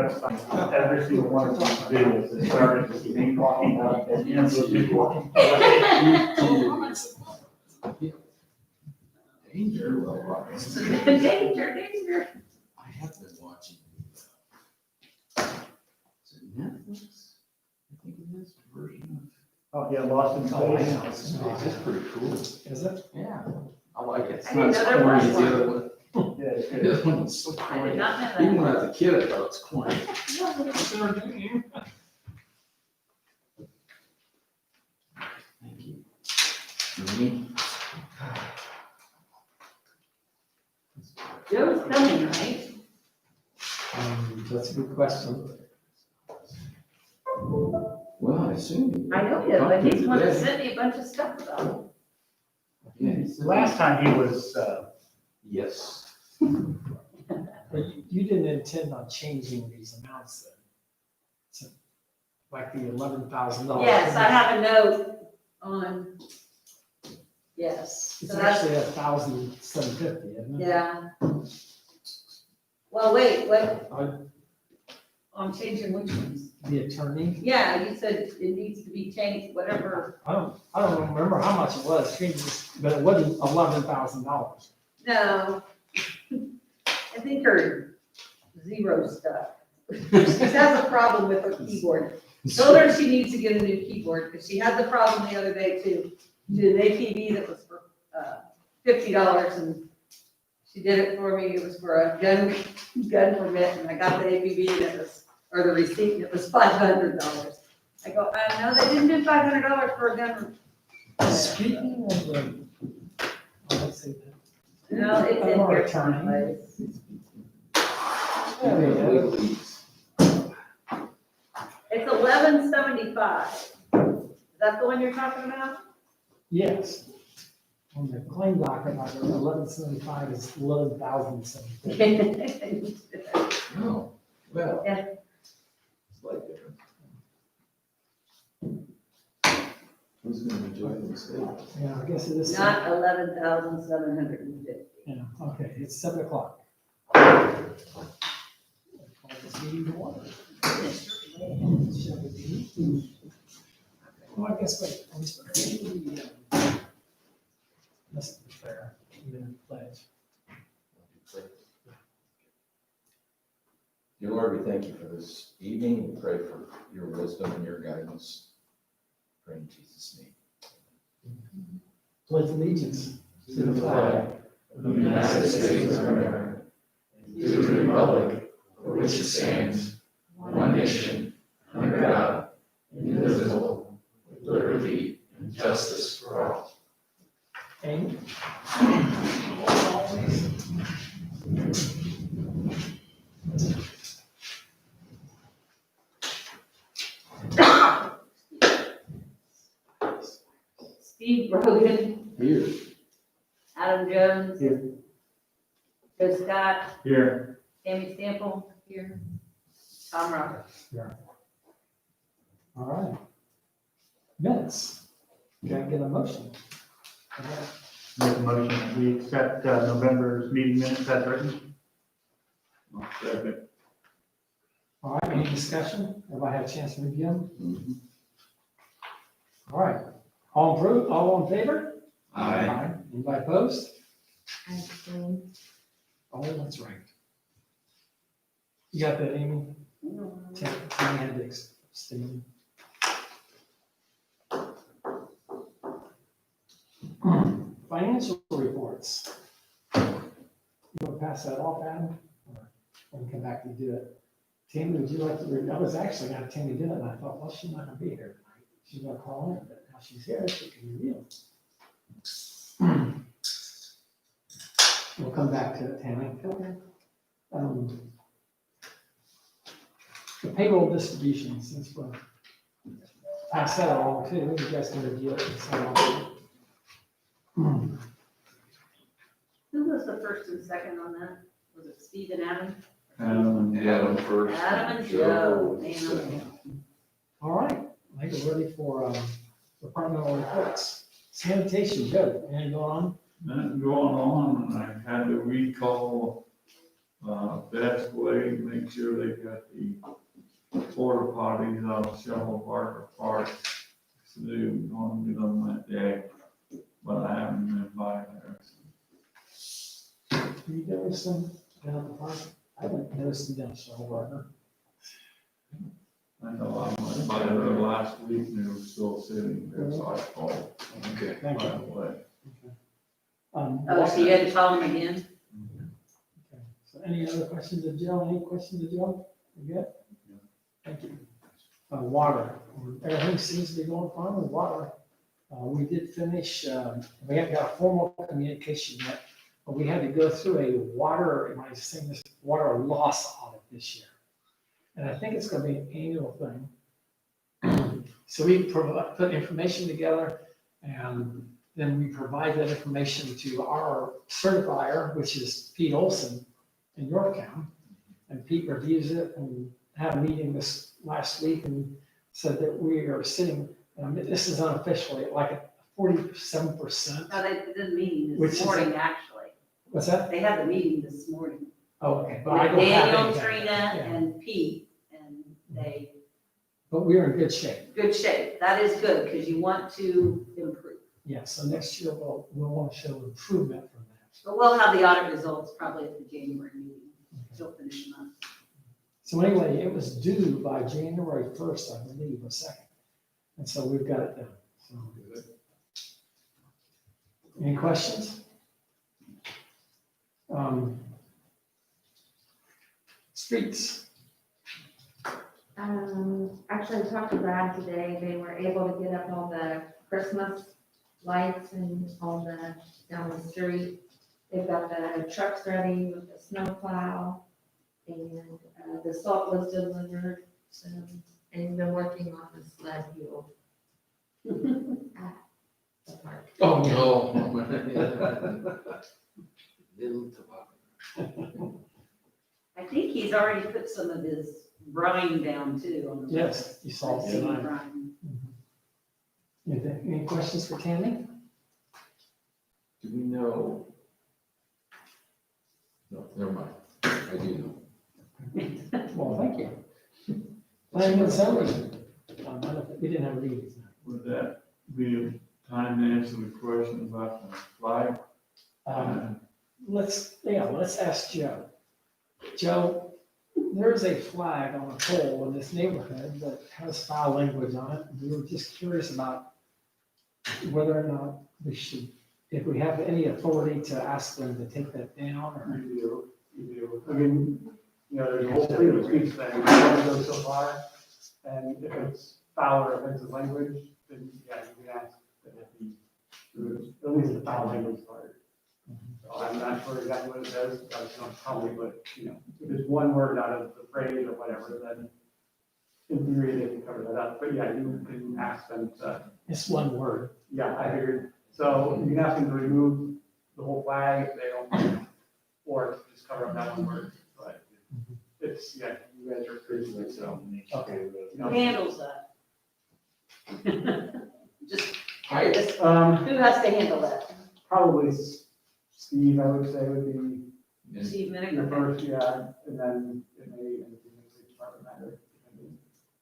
website, every single one of these videos that started with me walking up and ends with me walking. Danger, well, Robert. Danger. I have been watching. Is it Netflix? I think it is, version Oh, yeah, Lost in of. Space. It's pretty cool. Is it? Yeah, I like it. It's I didn't not as know there corny was as the other one. Yeah, it's The good. other one was so I did corny. not know Even that. when I was a kid, I thought it was corny. Thank you. Me? Joe's coming, right? That's a good question. Well, I assume. I know you, but he's the one that sent me a bunch of stuff about it. Yeah, he said. Last time he was, Yes. But you didn't intend on changing these amounts then? So, like the $11,000? Yes, I have a note on, yes. It's So that's, actually $1,750, isn't it? yeah. Well, wait, what, I- I'm changing which ones? The attorney, Yeah, you said it needs to be changed, whatever. I don't remember how much it was, but it wasn't $11,000. No. I think her zero stuff. She has a problem with her keyboard. Told her she needs to get a new keyboard, because she had the problem the other day too. She did an APB that was for, $50, and she did it for me, it was for a gun permit, and I got the APB, and it was, or the receipt, and it was $500. I go, no, they didn't do $500 for a gun. Speaking of the, let's see. No, it's in Our here attorney. someplace. It's 1175. Is that the one you're talking about? Yes. On the claim docket, I got 1175 is 11,750. No, well. Yeah. It's like who's gonna enjoy the mistake? Yeah, I guess it is. Not 11,750. Yeah, okay, it's 7 o'clock. Call this meeting to order. Shall we begin? Well, I guess, wait, let's be fair, minute pledge. Dear Lord, we thank you for this evening. We pray for your wisdom and your guidance. Pray in Jesus' name. Pledge allegiance To the flag of the United States of America, and to the republic for which it stands, one nation, under God, indivisible, with liberty and justice for all. Amy? Steve Rogan, Here. Adam Jones. Here. Joe Scott, here, Tammy Stample, here. Tom Roberts. All right. Minutes. Can I get a motion? make a motion, that we accept November's meeting minutes as written. All right, any discussion? Everybody had a chance to review them? All right, all approved, all in favor? Anybody opposed? Oh, that's right. You got that, Amy? Tammy had to abstain. Financial reports. You want to pass that off, Adam? Or we can come back and do it? Tammy, would you like to read? I was actually going to Tammy do it, and I thought, well, she's not going to be here tonight. She's going to call in, but now she's here, she can review it. We'll come back to it, Tammy. Okay. The payroll distribution, since we're pass that along too, you guys can review it and sign off. Who was the first and second on that? Was it Steve and Adam? Adam first. Adam and Joe. Man, second. All right, I think we're ready for departmental reports. Sanitation, Joe, anything going on? That going on, I had to recall best way to make sure they got the porta potties on Shovel Park Park. So they're gonna be on that day, but I haven't been by there. Do you notice them down at the park? I haven't noticed them down Shovel. I know I went by there last week and they were still sitting there, so I called. Okay. Thank you. By the way. Oh, so you had to call him again? Okay. So any other questions of Joe? Any questions of Joe? You good? Thank you. Water, everything seems to be going fine with water. We did finish, we haven't got a formal communication yet, but we had to go through a water, am I saying this, water loss audit this year. And I think it's gonna be an annual thing. So we put information together and then we provide that information to our certifier, which is Pete Olson in Yorktown. And Pete reviews it and had a meeting this last week and said that we are sitting, this is unofficially, like at 47%. No, they did the meeting Which this is morning, actually. What's that? They had the meeting this morning. Oh, okay. But I don't have Daniel, anything. Trina, Yeah. and Pete, and they, But we're in good shape. good shape. That is good, because you want to improve. Yeah, so next year we'll want to show improvement from that. But we'll have the audit results probably at the January meeting. Still finish them up. So anyway, it was due by January 1st, I believe, or 2nd. And so we've got it done. So, any questions? Streets. Actually, I talked to Brad today, they were able to get up all the Christmas lights and all the, down the street. They've got the trucks ready with the snow plow, and the salt was delivered, so, and they're working on the sled wheel. At the park. Oh, yeah. Oh. Little tobacco. I think he's already put some of his brine down too on the. Yes, you saw it Seed tonight. brine. Any questions for Tammy? Do we know? No, never mind. I do know. Well, thank you. Planning and zoning. We didn't have a meeting tonight. Would that be a time to answer the question about the flag? Let's ask Joe. Joe, there's a flag on a pole in this neighborhood that has foul language on it. We were just curious about whether or not we should, if we have any authority to ask them to take that down or. You do. I mean, you know, there's a whole freedom of speech thing, it only goes so far. And if it's foul or offensive language, then yeah, you can ask that it be removed, at least the foul language part. So I'm not sure exactly what it says, I just don't probably, but, you know, if it's one word out of the phrase or whatever, then in theory, they can cover that up. But yeah, you can ask them to, It's one word. yeah, I figured. So you can ask them to remove the whole flag if they don't, or just cover up that one word, but it's, yeah, you guys are pretty good, so. Okay. you Who know. handles that? Just, I, who has to handle that? Probably Steve, I would say, would be Steve your Minnick? first, yeah, and then it may, anything in the department matter.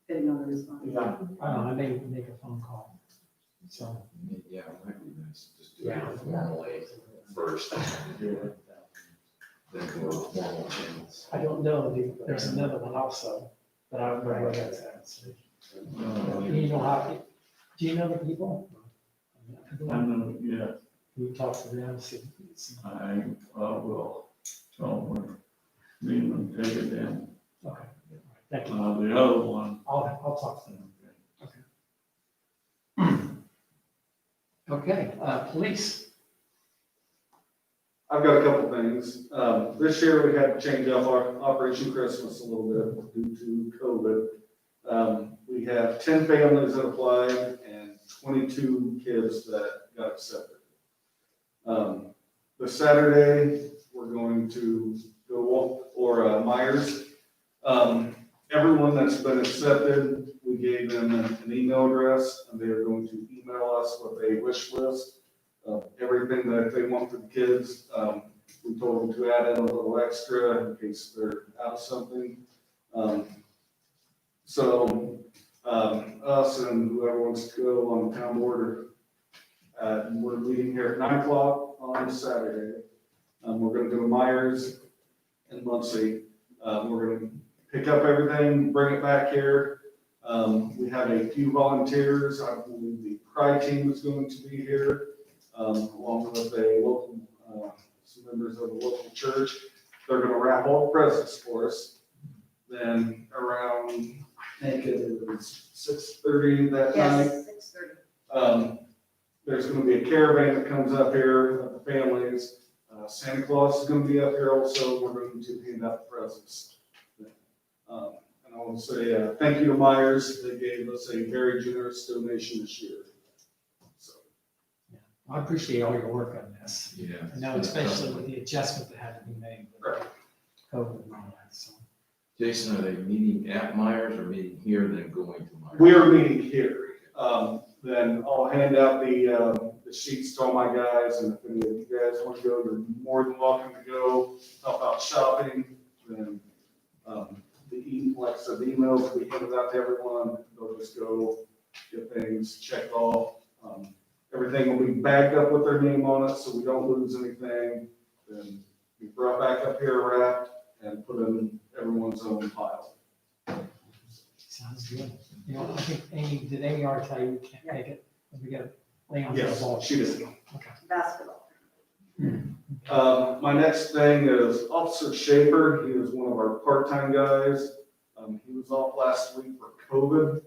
Depending on the response. Yeah, I don't know, I may make a phone call. So, yeah, it might be nice to just do Yeah. it formally first. Then go formal channels. I don't know, there's another one also, but I don't know where that's at. So, you know how, do you know the people? I know, yeah, You talk to them, see. I will tell them we're meeting and take it down. Okay, thank you. The other one, I'll talk to them. Okay, police. I've got a couple things. This year we had to change up our Operation Christmas a little bit due to COVID. We have 10 families that applied and 22 kids that got accepted. The Saturday, we're going to go or Myers. Everyone that's been accepted, we gave them an email address and they are going to email us with a wish list of everything that they want for the kids. We told them to add in a little extra in case they're out of something. Us and whoever wants to go on the town board, we're meeting here at 9 o'clock on Saturday. We're gonna go to Myers and Muncie. We're gonna pick up everything, bring it back here. We have a few volunteers. I believe the Pride team is going to be here, along with a local, some members of the local church. They're gonna wrap all the presents for us. Then around, I think it was 6:30 that night. Yes, 6:30. There's gonna be a caravan that comes up here, of the families. Santa Claus is gonna be up here also. We're going to hand out the presents. And I want to say, thank you to Myers. They gave us a very generous donation this year. So, I appreciate all your work on this. Yeah. I know, especially with the adjustment that had to be made with COVID and all that, so. Jason, are they meeting at Myers or meeting here then going to Myers? we are meeting here. Then I'll hand out the sheets to all my guys, and if any of you guys want to go, you're more than welcome to go help out shopping. Then, like I said, the emails we handed out to everyone, they'll just go get things checked off. Everything will be bagged up with their name on it, so we don't lose anything. Then be brought back up here wrapped and put in everyone's own pile. Sounds good. You know, I think did Amy already tell you we can't make it? We got Leon for the Yes, ball. she did. Okay. Basketball. My next thing is Officer Shaper. He is one of our part-time guys. He was off last week for COVID.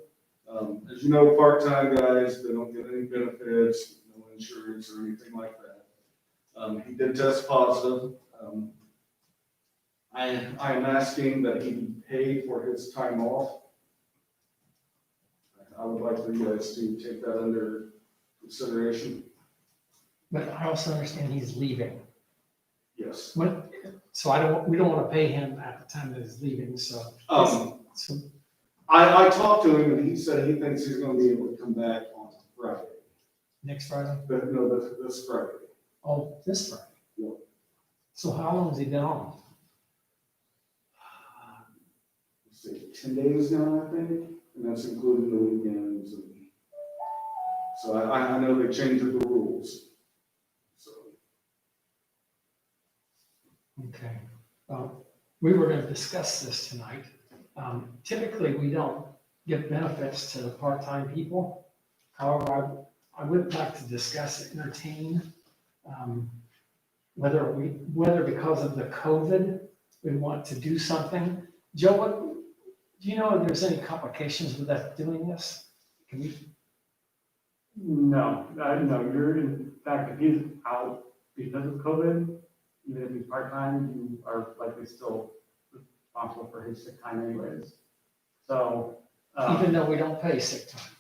As you know, part-time guys, they don't get any benefits, no insurance or anything like that. He did test positive. I am asking that he be paid for his time off. I would like for you guys to take that under consideration. But I also understand he's leaving. Yes. So we don't want to pay him at the time that he's leaving, so. So, I talked to him and he said he thinks he's gonna be able to come back on Friday, next Friday? but no, this Friday. Oh, this Friday? Yeah. So how long has he been on? Let's see, 10 days now, I think, and that's including the weekends. And so I know they changed the rules. So, Okay. We were going to discuss this tonight. Typically, we don't give benefits to part-time people. However, I would like to discuss, entertain, whether because of the COVID, we want to do something. Joe, do you know if there's any complications with us doing this? Can we? No, no, you're in fact, if he's out because of COVID, even if he's part-time, you are likely still responsible for his sick time anyways. So, Even though we don't pay sick time?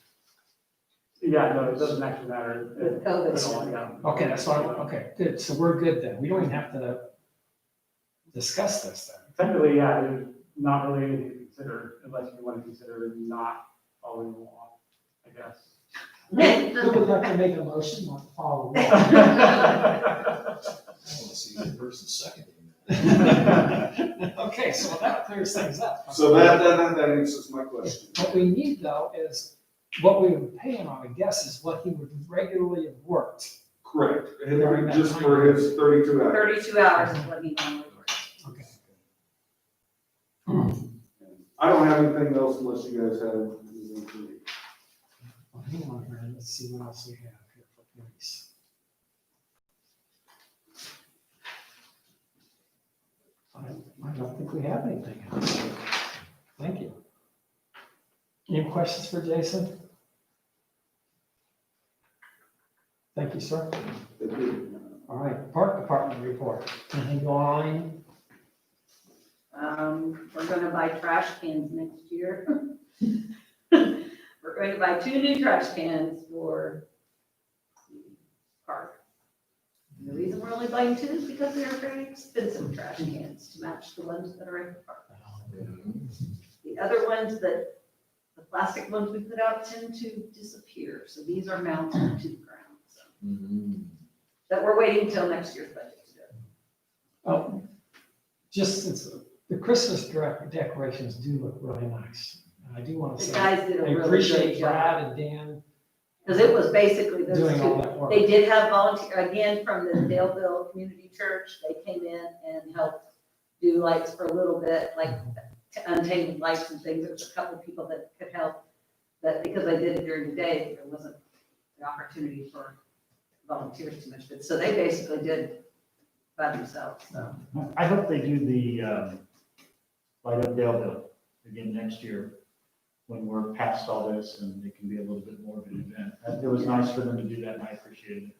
yeah, no, it doesn't actually matter. With COVID. At all, yeah. Okay, that's fine. Okay, good. So we're good then. We don't even have to discuss this then. Technically, yeah, there's not really anything to consider unless you want to consider not following the law, I guess. Who would like to make a motion on follow? I want to see the person seconding that. Okay, so that clears things up. so that answers my question. What we need though is, what we would pay him, I would guess, is what he would regularly have worked. Correct, During that just time. for his 32 hours. 32 hours is what he normally works. Okay. I don't have anything else unless you guys have anything for me. Well, hang on here, let's see what else we have here for police. I don't think we have anything else. Thank you. Any questions for Jason? Thank you, sir. Thank you. All right, park department report. Anything going on? We're gonna buy trash cans next year. We're going to buy 2 new trash cans for the park. And the reason we're only buying 2 is because they are very expensive trash cans to match the ones that are in the park. The other ones the plastic ones we put out tend to disappear, so these are mounted to the ground, so. Mhm. That we're waiting until next year's budget to do it. Oh, just since the Christmas decorations do look really nice. And I do want to The say, guys did a I really appreciate great job. Brad and Dan Because it was basically those doing all two. that work. They did have volunteer, again, from the Daleville Community Church, they came in and helped do lights for a little bit, like untangled lights and things. There was a couple people that could help. But because I did it during the day, there wasn't the opportunity for volunteers too much. But so they basically did by themselves, so. I hope they do the, Light Up Daleville again next year, when we're past all this and it can be a little bit more of an event. It was nice for them to do that and I appreciated it.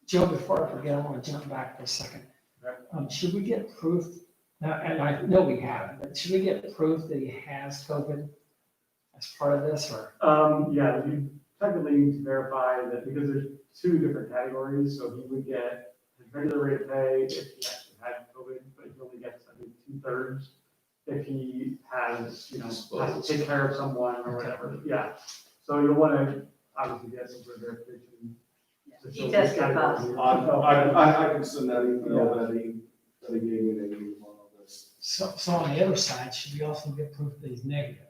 Joe, before I forget, I want to jump back for a second. Should we get proof, now, and I know we have, but should we get proof that he has COVID as part of this, or? Yeah, you technically need to verify that because there's two different categories, so he would get his regular rate of pay if he actually had COVID, but he only gets, I think, 2/3 if he has, has to take care of someone or whatever, yeah. So you'll want to obviously get some sort of verification. to show He which tested category. positive. I can send that email that he gave me, that he on all this. So on the other side, should we also get proof that he's negative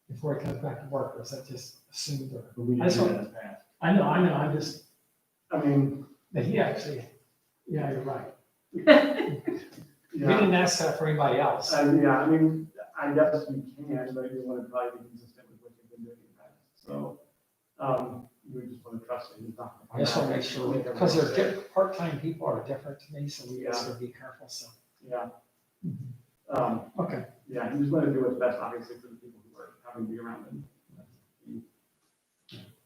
before he comes back to work, or is that just assumed, or? But we I did just do want- that in the past. I know, I'm just, I mean, that he actually, yeah, you're right. We yeah, didn't ask that for anybody else. yeah, I mean, I guess you can, but you want to probably be consistent with what you've been doing in the past, so, you would just want to trust that he's not. I just want to make sure, because they're different, part-time people are different to me, so we just gotta be careful, so. Yeah, Okay, yeah, you just want to do what's best, obviously, for the people who are having to be around him.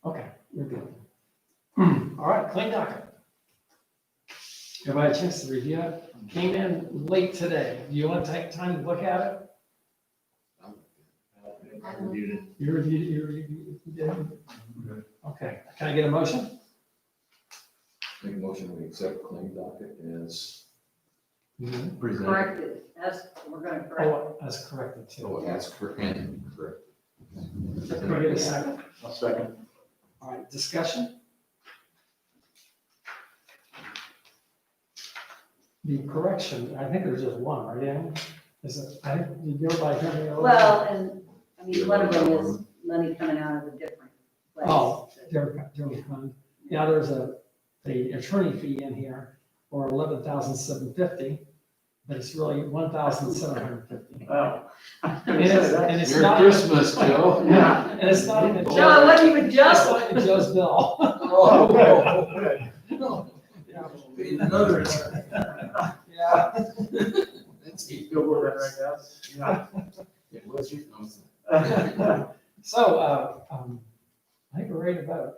okay, you're good. All right, clean docket. Everybody a chance to review it? Came in late today. Do you want to take time to look at it? I reviewed it. You reviewed, you did? Okay, can I get a motion? Make a motion, we accept claim docket as Mhm. presented. Corrected, as, we're gonna correct. Oh, that's corrected too. Oh, that's correct, and correct. Can I get a second? I'll second. All right, discussion? The correction, I think there's just one, right, Ann? Is it, did everybody hear me? Well, and, I mean, one of them is money coming out of a different place. Oh, Derek fund. Yeah, there's the attorney fee in here for $11,750, but it's really $1,750. Oh. And it's Merry not, Christmas, Joe. Yeah. and it's not even No, it Joe's, wasn't even it's Joe. not even Joe's bill. Oh, Another. Yeah. That's Feel good, I guess, yeah. It was your thumbs. So, I think we're ready to vote.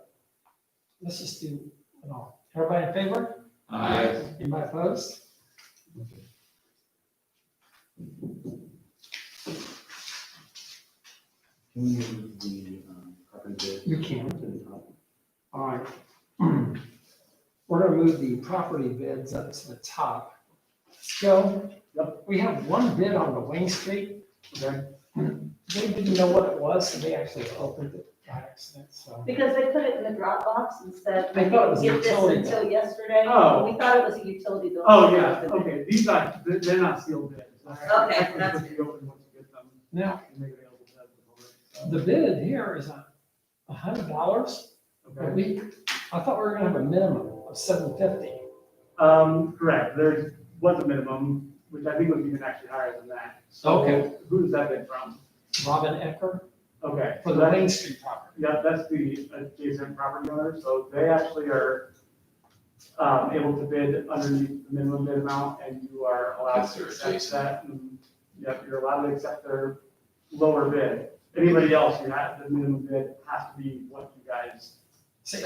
Let's just do it all. Everybody in favor? Aye. Anybody opposed? Can we move the, property bid? You can. To the top? All right. We're gonna move the property bids up to the top. Joe? Yep. We have one bid on the Wayne Street. Okay. They didn't know what it was, so they actually opened it by accident, so. Because they put it in the Dropbox and said, I we thought it was a didn't get this utility until yesterday. Oh. We thought it was a utility bill. Oh, yeah, okay, these are, they're not sealed bids. Okay, that's Technically, you open once you get them, Now, and make it available to the public, the bid here is $100 so, a okay. week. I thought we were gonna have a minimum of $750. Correct, there was a minimum, which I think was even actually higher than that. So Okay. who does that bid from? Robin Ecker Okay. for so the that- Wayne Street property. Yeah, that's the adjacent property owner, so they actually are able to bid underneath the minimum bid amount, and you are allowed That's to their accept adjacent. that. And, yep, you're allowed to accept their lower bid. Anybody else, you have, the minimum bid has to be what you guys. Say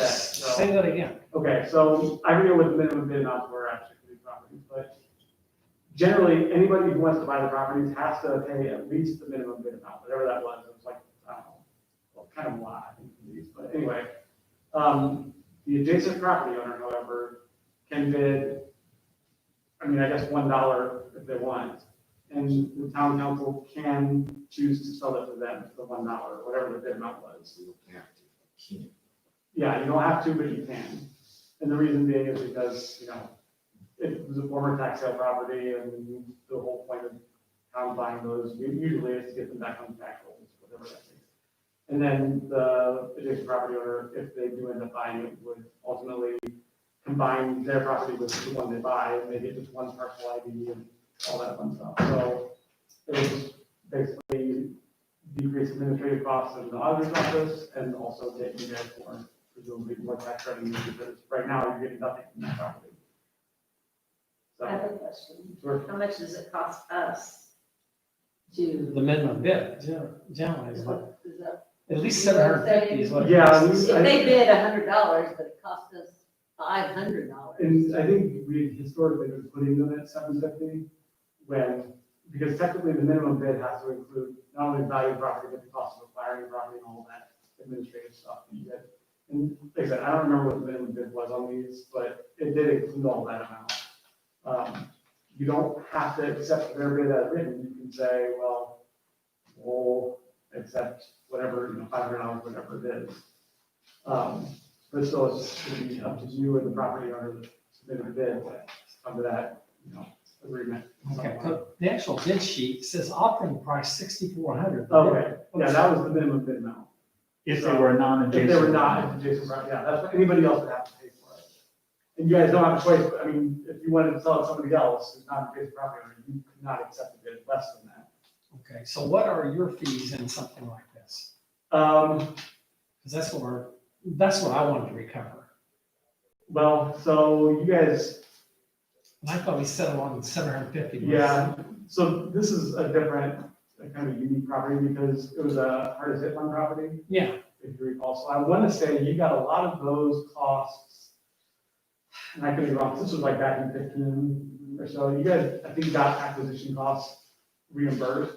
that again. Okay, so I forget what the minimum bid amounts were actually for these properties, but generally, anybody who wants to buy the properties has to pay at least the minimum bid amount, whatever that was. It was like, I don't know, well, kind of a lot, I think, for these, but anyway. The adjacent property owner, however, can bid, I mean, I guess $1 if they want. And the town council can choose to sell it to them for $1, whatever the bid amount was. We don't have to. Can't. Yeah, you don't have to, but you can. And the reason being is because, you know, it was a former tax sale property, and the whole point of town buying those usually is to get them back on tax rolls, whatever that is. And then the adjacent property owner, if they do end up buying it, would ultimately combine their property with the one they buy, and they get just one parcel ID and all that fun stuff. So it was basically decrease administrative costs in the auditor's office, and also get you guys more, presumably more tax revenue, because right now you're getting nothing from that property. I have So, a question. sure. How much does it cost us to, The minimum bid, generally, is like, is that, at least 750 is what it Yeah, costs. if they bid $100, but it cost us $500. And I think we historically been putting them at 750 when, because technically the minimum bid has to include not only the value of the property, but the cost of acquiring the property and all that administrative stuff that you get. And like I said, I don't remember what the minimum bid was on these, but it did include all that amount. You don't have to accept their bid as written. You can say, well, we'll accept whatever, you know, $500, whatever it is. But still, it's going to be up to you and the property owner to submit a bid under that, you know, agreement. Okay, so the actual bid sheet says offering price 6,400. Okay, yeah, that was the minimum bid amount. If they were If non-adjacent. they were not adjacent property, yeah, that's what anybody else would have to pay for it. And you guys don't have a choice, but I mean, if you wanted to sell it to somebody else who's not a adjacent property owner, you could not accept a bid less than that. Okay, so what are your fees in something like this? Because that's what I wanted to recover. Well, so you guys, And I thought we settled on 750. yeah, so this is a different, a kind of unique property because it was a hardest hit fund property, Yeah, if you recall. So I want to say you got a lot of those costs, and I could be wrong, this was like back in 15 or so. You guys, I think, got acquisition costs reimbursed.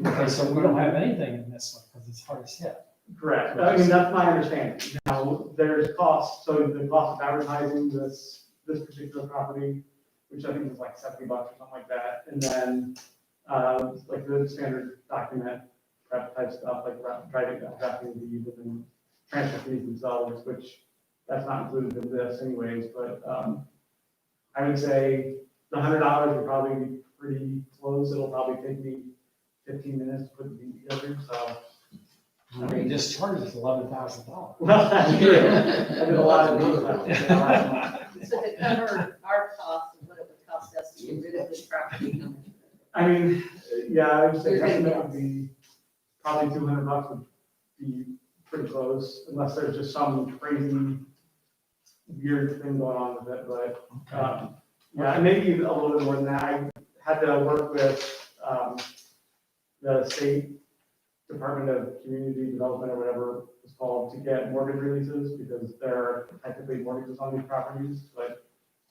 okay, so we don't have anything in this one because it's hardest hit. Correct. I mean, that's my understanding. Now, there's costs, so the cost of advertising this particular property, which I think was like $70 or something like that. And then, like the standard document prep type stuff, like drafting deed and then transfer fees themselves, which that's not included in this anyways, but, I would say the $100 would probably be pretty close. It'll probably take me 15 minutes to put the deed together, so. I mean, this charge is $11,000. Well, that's true. I did a lot of these last month. So to cover our costs and what it would cost us to get rid of this property. I mean, yeah, I would say You're gonna estimate guess. would be, probably $200 would be pretty close, unless there's just some crazy weird thing going on with it, but, yeah, and maybe a little bit more than that. I had to work with, the state Department of Community Development or whatever it's called to get mortgage releases, because there are technically mortgages on these properties, but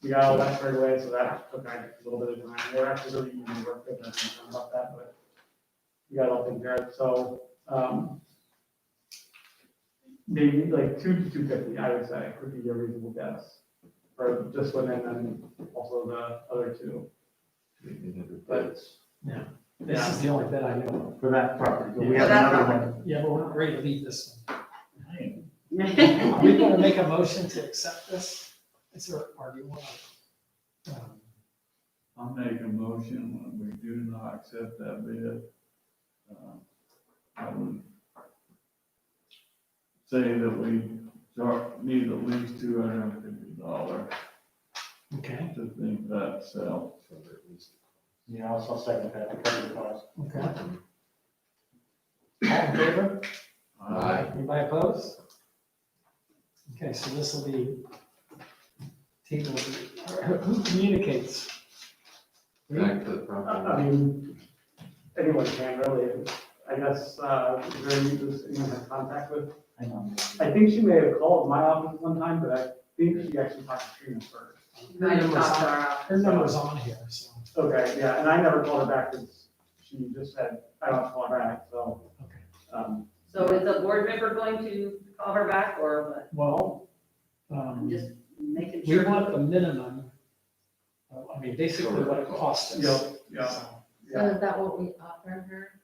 we got all that squared away, so that took a little bit of time. We're actually really easy to work with, and about that, but we got it all taken care of, so, maybe like 2 to 250, I would say, would be a reasonable guess, for just one and then also the other two. But, This is the only bid I know For that property, but we For have that another property. one. of. Yeah, but we're not ready to leave this one. Hey, Are we going to make a motion to accept this? Is there, or do you want to? I'll make a motion when we do not accept that bid. I would say that we need at least $250 Okay, to think that sells. Yeah, I'll second that, to cover the cost. okay. All in favor? Aye. Anybody opposed? Okay, so this will be, who communicates? Back to the I property. mean, anyone can really, I guess, is there anyone have contact with? Hang on. I think she may have called my office one time, but I think she actually talked to Trina first. Might have talked to our office. Her number's on here, so, Okay, yeah, and I never called her back because she just said, I don't call her back, so. okay. So is the board member going to call her back or Well, what? Just making we sure. want the minimum, I mean, basically what it costs us. Yep, yeah, So, So is that what we offered her?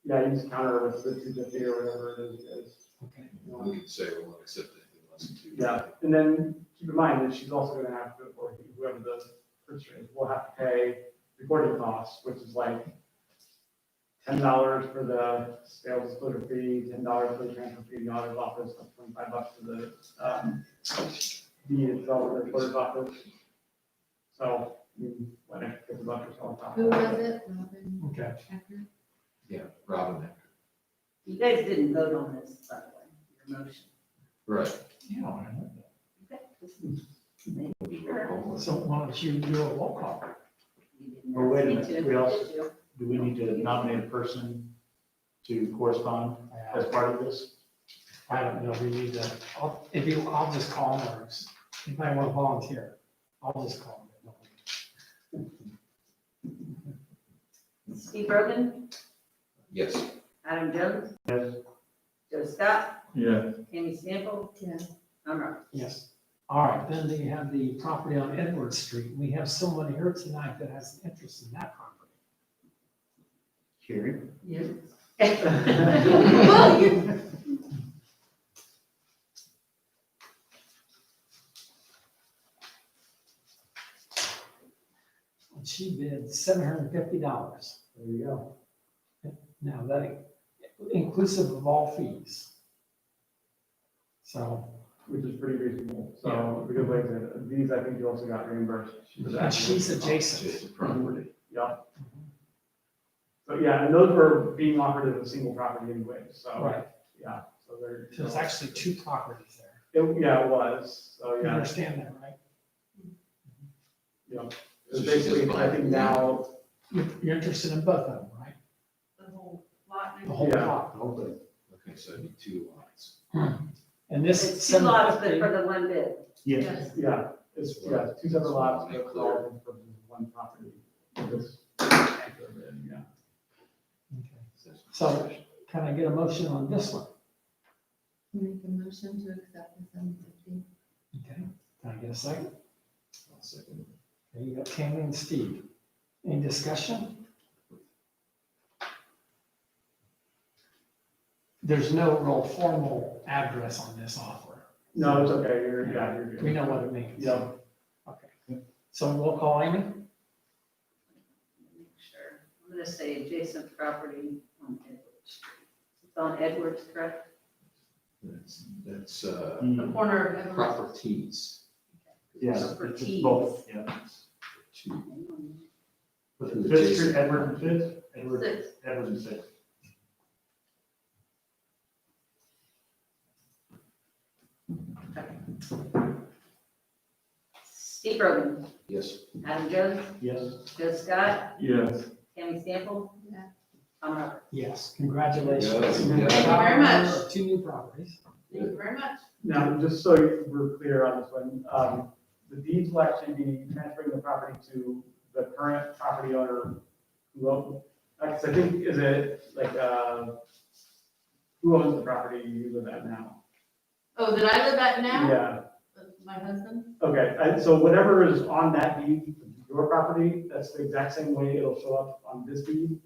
yeah, you just counter her with the 250 or whatever it is, Okay. you know. We could say we won't accept anything less than 2. Yeah, and then keep in mind that she's also gonna have to, or whoever the person is, will have to pay recording costs, which is like $10 for the sales disclosure fee, $10 for the transfer fee in the auditor's office, $25 for the, deed itself, the recorder's office. So, what, $50 or so on top Who of was that. it? Robin Okay. Ecker? Yeah, Robin. You guys didn't vote on this, by the way, your motion. Right. Yeah, I know Okay. Maybe sure. that. So why don't you do a roll call? You didn't Well, wait a ask me minute, to, we also- did you? Do we need to nominate a person to correspond as part of this? I don't know, we need to, I'll just call them, or if I want to volunteer, I'll just call them. Steve Rogan, Yes. Adam Jones, Yes. Joe Scott, Yeah, Tammy Sample, Yes. I'm Robert. Yes. All right, then you have the property on Edward Street. We have somebody here tonight that has an interest in that property. Carrie? Yes. Well, you, And she bid $750. There you go. Now, that inclusive of all fees. So, Which is pretty reasonable. So, because like I said, these, I think you also got reimbursed. for the and she's actual- adjacent. Property. Yeah. So, yeah, and those were being offered as a single property anyway, so. Right, Yeah, so they're. so there's actually two properties there. Yeah, it was, so, You yeah, understand that, right? yeah. So It's she just basically, I think bought- now, You're interested in both of them, right? the whole lot. The whole Yeah. lot. Okay, so it'd be 2 lots. And this It's 2 lots, but 750 for the one bid. Yes. yeah, it's, yeah, 2 separate lots, but for all for one property. This, yeah. Okay. So can I get a motion on this one? Make a motion to accept the 750. Okay, can I get a second? I'll second. Okay, you got Tammy and Steve. Any discussion? There's no real formal address on this offer. No, it's okay, yeah, you're We good. know what it means. Yeah. Okay. So we'll call Amy? Make sure. I'm gonna say adjacent property on Edwards Street. It's on Edwards, correct? That's, The corner of Edwards. properties. Yes, For it's T's. both, yeah. Two. Fifth Street, Edward and Fifth, Edward, Six. Edward and Sixth. Steve Rogan, Yes. Adam Jones, Yes. Joe Scott, yes. Tammy Sample. Yeah. I'm Robert. Yes, congratulations. Yes. Thank you very much. 2 new properties. Thank you very much. Now, just so we're clear on this one, the deeds will actually be transferring the property to the current property owner who owns, I think, is it like, who owns the property you live at now? Oh, that I live at now? Yeah, My husband? okay, so whatever is on that deed, your property, that's the exact same way it'll show up on this deed.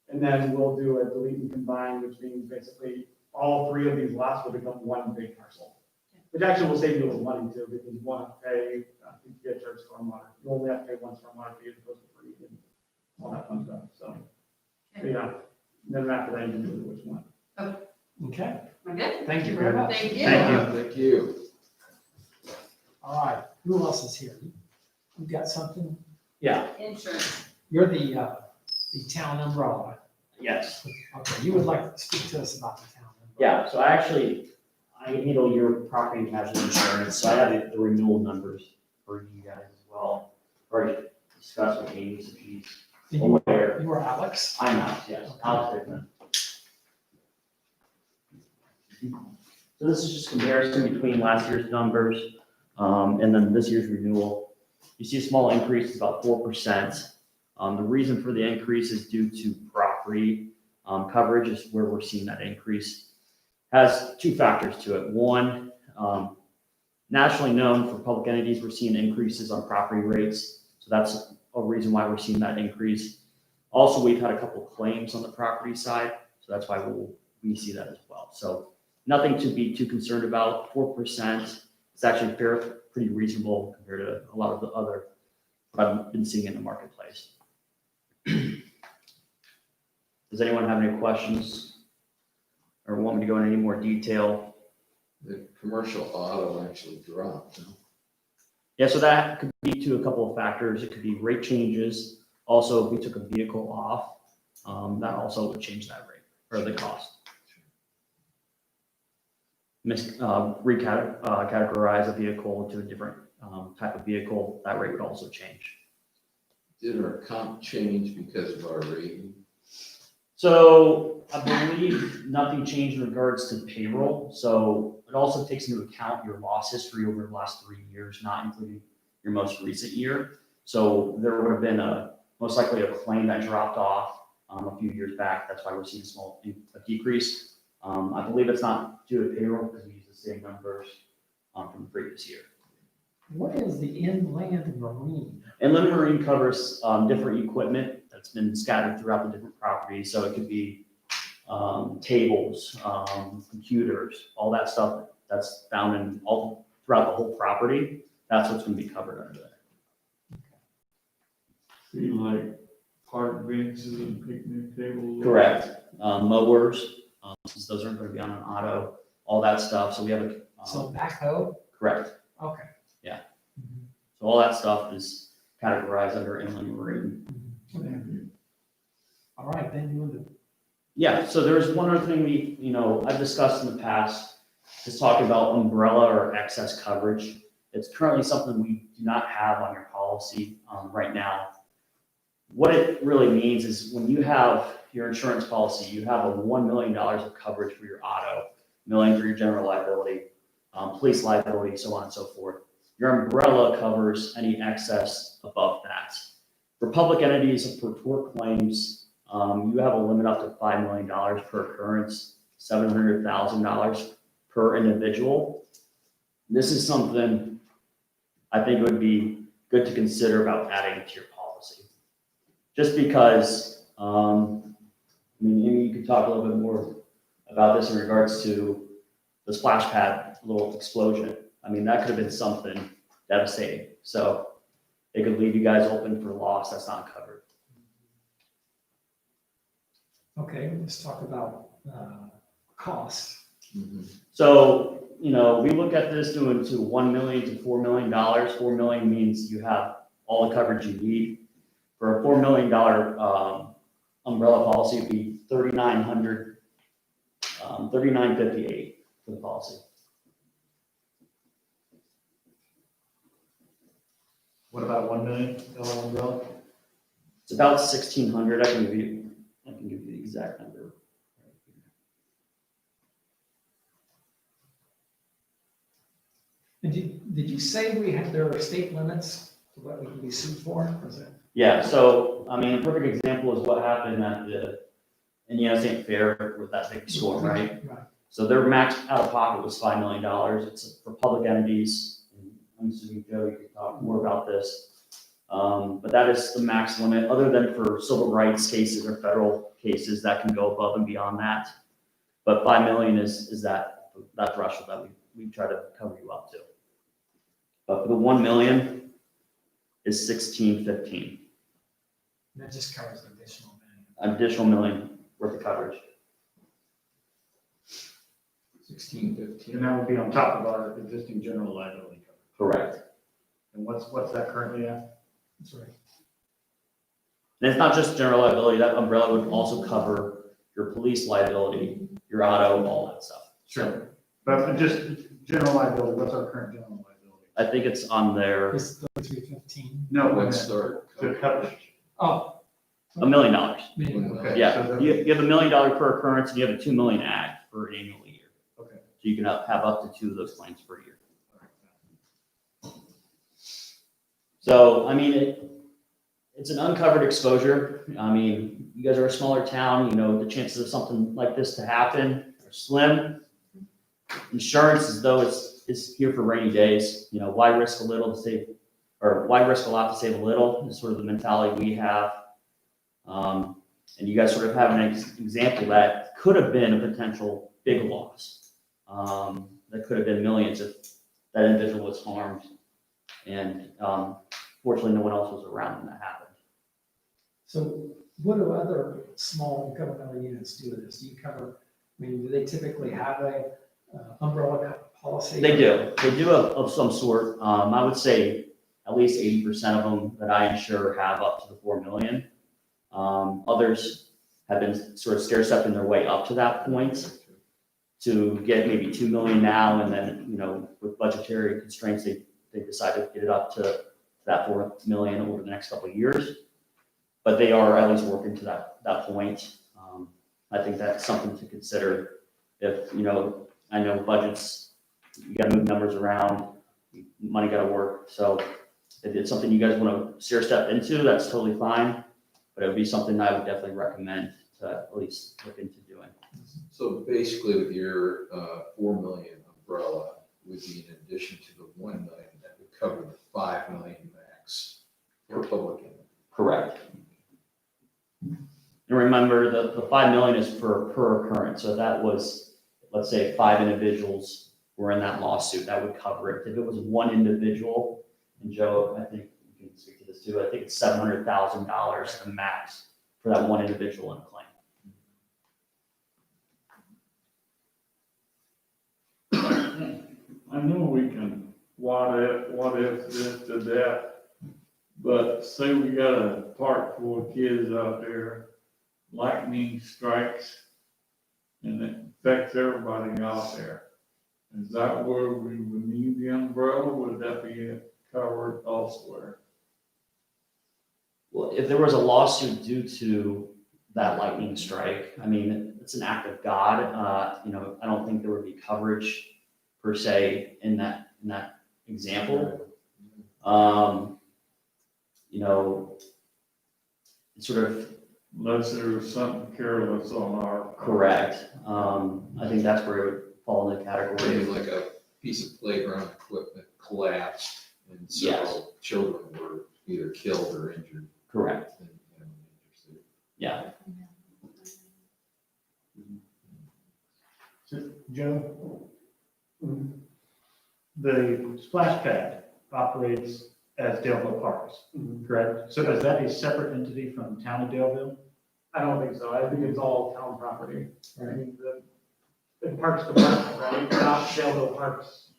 And then we'll do a delete and combine, which means basically all 3 of these lots will become one big parcel. Which actually will save you a little money too, because you won't have to pay, you get charged stormwater. You only have to pay one stormwater fee as opposed to 3 and all that fun stuff, so. But yeah, then after that, you can do what you want. Okay, Am I good? thank you very much. Thank you. Thank you. All right, who else is here? You got something? Insurance. You're the town umbrella. Yes, Okay, you would like to speak to us about the town umbrella? yeah, so I handle your property and casualty insurance, so I have the renewal numbers for you guys as well. Already discussed with Amy, so she's And you aware. you are Alex? I'm out, yes, Alex Bickman. So this is just comparison between last year's numbers, and then this year's renewal. You see a small increase, about 4%. The reason for the increase is due to property coverage is where we're seeing that increase. Has 2 factors to it. One, nationally known for public entities, we're seeing increases on property rates. So that's a reason why we're seeing that increase. Also, we've had a couple claims on the property side, so that's why we see that as well. So nothing to be too concerned about. 4% is actually pretty reasonable compared to a lot of the other, what I've been seeing in the marketplace. Does anyone have any questions? Or want me to go into any more detail? The commercial auto actually dropped, no? Yeah, so that could be to a couple of factors. It could be rate changes. Also, if we took a vehicle off, that also would change that rate or the cost. Categorize a vehicle to a different type of vehicle, that rate would also change. Did our comp change because of our rating? So I believe nothing changed in regards to payroll. So it also takes into account your loss history over the last 3 years, not including your most recent year. So there would have been most likely a claim that dropped off a few years back. That's why we're seeing a decrease. I believe it's not due to payroll because we use the same numbers from the previous year. What is the inland marine? Inland marine covers different equipment that's been scattered throughout the different properties. So it could be tables, computers, all that stuff that's found in all throughout the whole property. That's what's going to be covered under that. See, like park benches and picnic tables. Correct. Mowers, since those aren't going to be on an auto, all that stuff. So we have a So backhoe? correct. Okay. So all that stuff is categorized under inland marine. All right, then you want to. Yeah, so there's one other thing I've discussed in the past, is talking about umbrella or excess coverage. It's currently something we do not have on your policy right now. What it really means is when you have your insurance policy, you have a $1 million of coverage for your auto, $1 million for your general liability, police liability, so on and so forth. Your umbrella covers any excess above that. For public entities, for tort claims, you have a limit up to $5 million per occurrence, $700,000 per individual. This is something I think would be good to consider about adding to your policy. Just because, maybe you could talk a little bit more about this in regards to the splash pad little explosion. I mean, that could have been something devastating. So it could leave you guys open for loss that's not covered. Okay, let's talk about cost. So, we look at this doing to $1 million to $4 million. $4 million means you have all the coverage you need. For a $4 million umbrella policy, it'd be $3,958 for the policy. What about $1 million umbrella? It's about 1,600. I can give you the exact number. And did you say there are state limits to what we can be sued for? Is it? Yeah, so, a perfect example is what happened at the Indiana State Fair with that big storm, right? Right. So their max out of pocket was $5 million. It's for public entities. And I'm assuming Joe, you could talk more about this. But that is the max limit, other than for civil rights cases or federal cases that can go above and beyond that. But 5 million is that threshold that we try to cover you up to. But for the 1 million is 1615, That just covers an additional million. additional million worth of coverage. 1615. And that would be on top of our existing general liability coverage. Correct. And what's that currently at? That's right. And it's not just general liability, that umbrella would also cover your police liability, your auto, all that stuff. Sure. But just general liability, what's our current general liability? I think it's on there, It's 315. No, Let's start. the coverage. Oh. $1 million. million. Okay. Yeah, so you have $1 million per occurrence and you have a $2 million ag for an annual year. Okay. So you can have up to 2 of those claims per year. So, it's an uncovered exposure. You guys are a smaller town, the chances of something like this to happen are slim. Insurance is though is here for rainy days. Why risk a little to save, or why risk a lot to save a little is sort of the mentality we have. And you guys sort of have an example that could have been a potential big loss. That could have been millions if that individual was harmed And fortunately, no one else was around when that happened. So what do other small governmental units do with this? Do you cover, I mean, do they typically have a umbrella policy? They do of some sort. I would say at least 80% of them that I insure have up to the 4 million. Others have been sort of stair-stepping their way up to that point to get maybe 2 million now, and then, you know, with budgetary constraints, they decided to get it up to that 4 million over the next couple of years. But they are at least working to that point. I think that's something to consider. If, you know, I know budgets, you gotta move numbers around, money gotta work. So if it's something you guys want to stair step into, that's totally fine. But it would be something I would definitely recommend to at least look into doing. So basically with your 4 million umbrella would be in addition to the 1 million that would cover the 5 million max for public enemy. Correct. And remember, the 5 million is per occurrence. So that was, let's say 5 individuals were in that lawsuit, that would cover it. If it was one individual, and Joe, I think you can speak to this too, I think it's $700,000 the max for that one individual in a claim. I know we can, what if this to that, but say we got a park full of kids out there, lightning strikes, and it affects everybody out there. Is that where we would need the umbrella, would that be covered elsewhere? Well, if there was a lawsuit due to that lightning strike, I mean, it's an act of God. You know, I don't think there would be coverage per se in that example. You know, it's sort of Unless there was something careless on our. correct. I think that's where it would fall in the category Maybe of, like a piece of playground equipment collapsed and Yes. several children were either killed or injured. correct, in a major city. yeah. So, Joe, the splash pad operates as Daleville Parks, correct? So is that a separate entity from the town of Daleville? I don't think so. I think it's all town property. I mean, the Parks Department, right, not Daleville Parks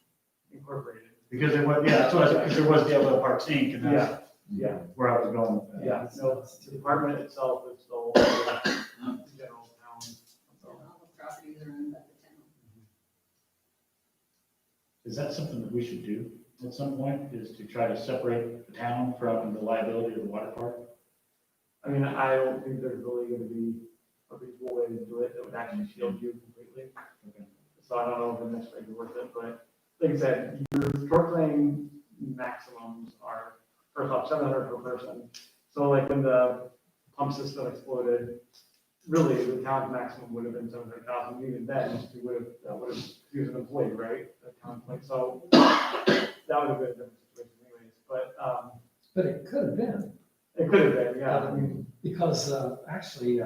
Incorporated. Because there was, yeah, that's what I said, because there was Daleville Parks Inc., and that's Yeah, where I was going with that. yeah, so the department itself is still general town. So, All the properties are owned by the town. Is that something that we should do at some point, is to try to separate the town from the liability of the water park? I mean, I don't think there's really gonna be a reasonable way to do it that would actually shield you completely. Okay. So I don't know if it's necessarily worth it, but like I said, your short claim maximums are, first off, 700 per person. So like when the pump system exploded, really the town's maximum would have been 700,000. Even then, that would have, he was an employee, right? The town employee. So that would have been a different situation anyways, But it could have been, it could have been, yeah. I mean, because actually,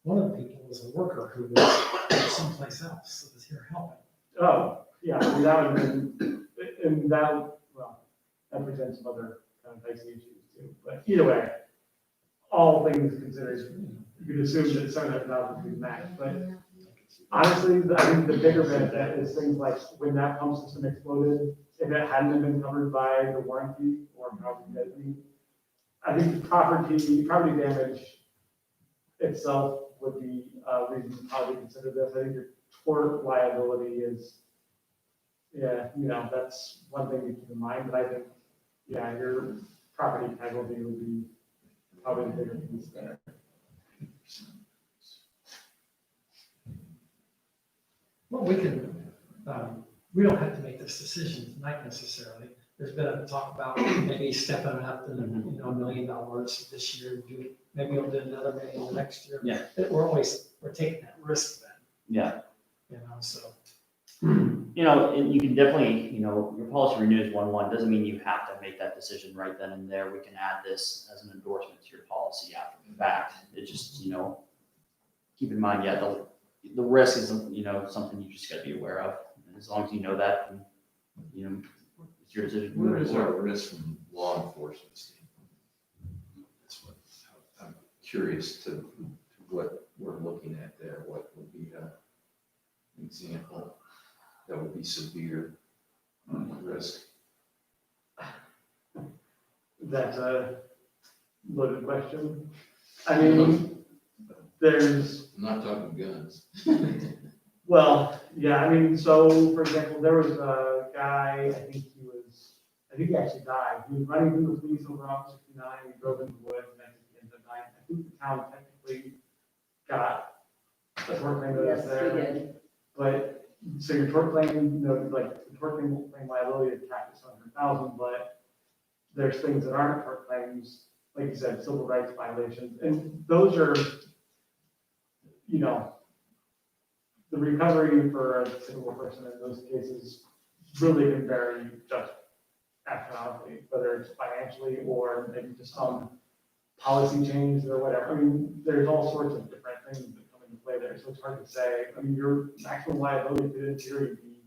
one of the people was a worker who was someplace else, that was here helping. oh, yeah, I mean, that would have been, and that, well, that presents some other kind of dicey issues too. But either way, all things considered, you could assume that 700,000 would be max, but honestly, I think the bigger benefit is things like when that pump system exploded, if it hadn't been covered by the warranty or property deadly, I think property damage itself would be a reason to probably consider this. I think your tort liability is, yeah, you know, that's one thing to keep in mind, but I think, yeah, your property casualty would be probably the bigger piece there. Well, we can, we don't have to make this decision tonight necessarily. There's been a talk about maybe stepping it up to, $1 million this year, maybe we'll do another $1 million next year. Yeah. We're taking that risk then, Yeah. you know, so. You know, and you can definitely, you know, your policy renews 1/1, doesn't mean you have to make that decision right then and there. We can add this as an endorsement to your policy after the fact. It just, you know, keep in mind, yeah, the risk is, you know, something you just gotta be aware of. And as long as you know that, and, you know, It's your decision. Where is our risk from law enforcement standpoint? That's what, I'm curious to what we're looking at there, what would be an example that would be severe risk? That's a loaded question. I mean, there's, I'm not talking guns. well, yeah, I mean, so for example, there was a guy, I think he actually died. He was running through the police over off 69, he drove into the woods, and then he ended up dying. I think the town technically got a tort claim notice Yes, there. we did. But, so your tort claim, you know, like, the tort claim liability is capped at 700,000, but there's things that aren't tort claims, like you said, civil rights violations, and those are, you know, the recovery for a typical person in those cases really can vary just economically, whether it's financially or maybe just some policy change or whatever. I mean, there's all sorts of different things that come into play there, so it's hard to say. I mean, your maximum liability could in theory be,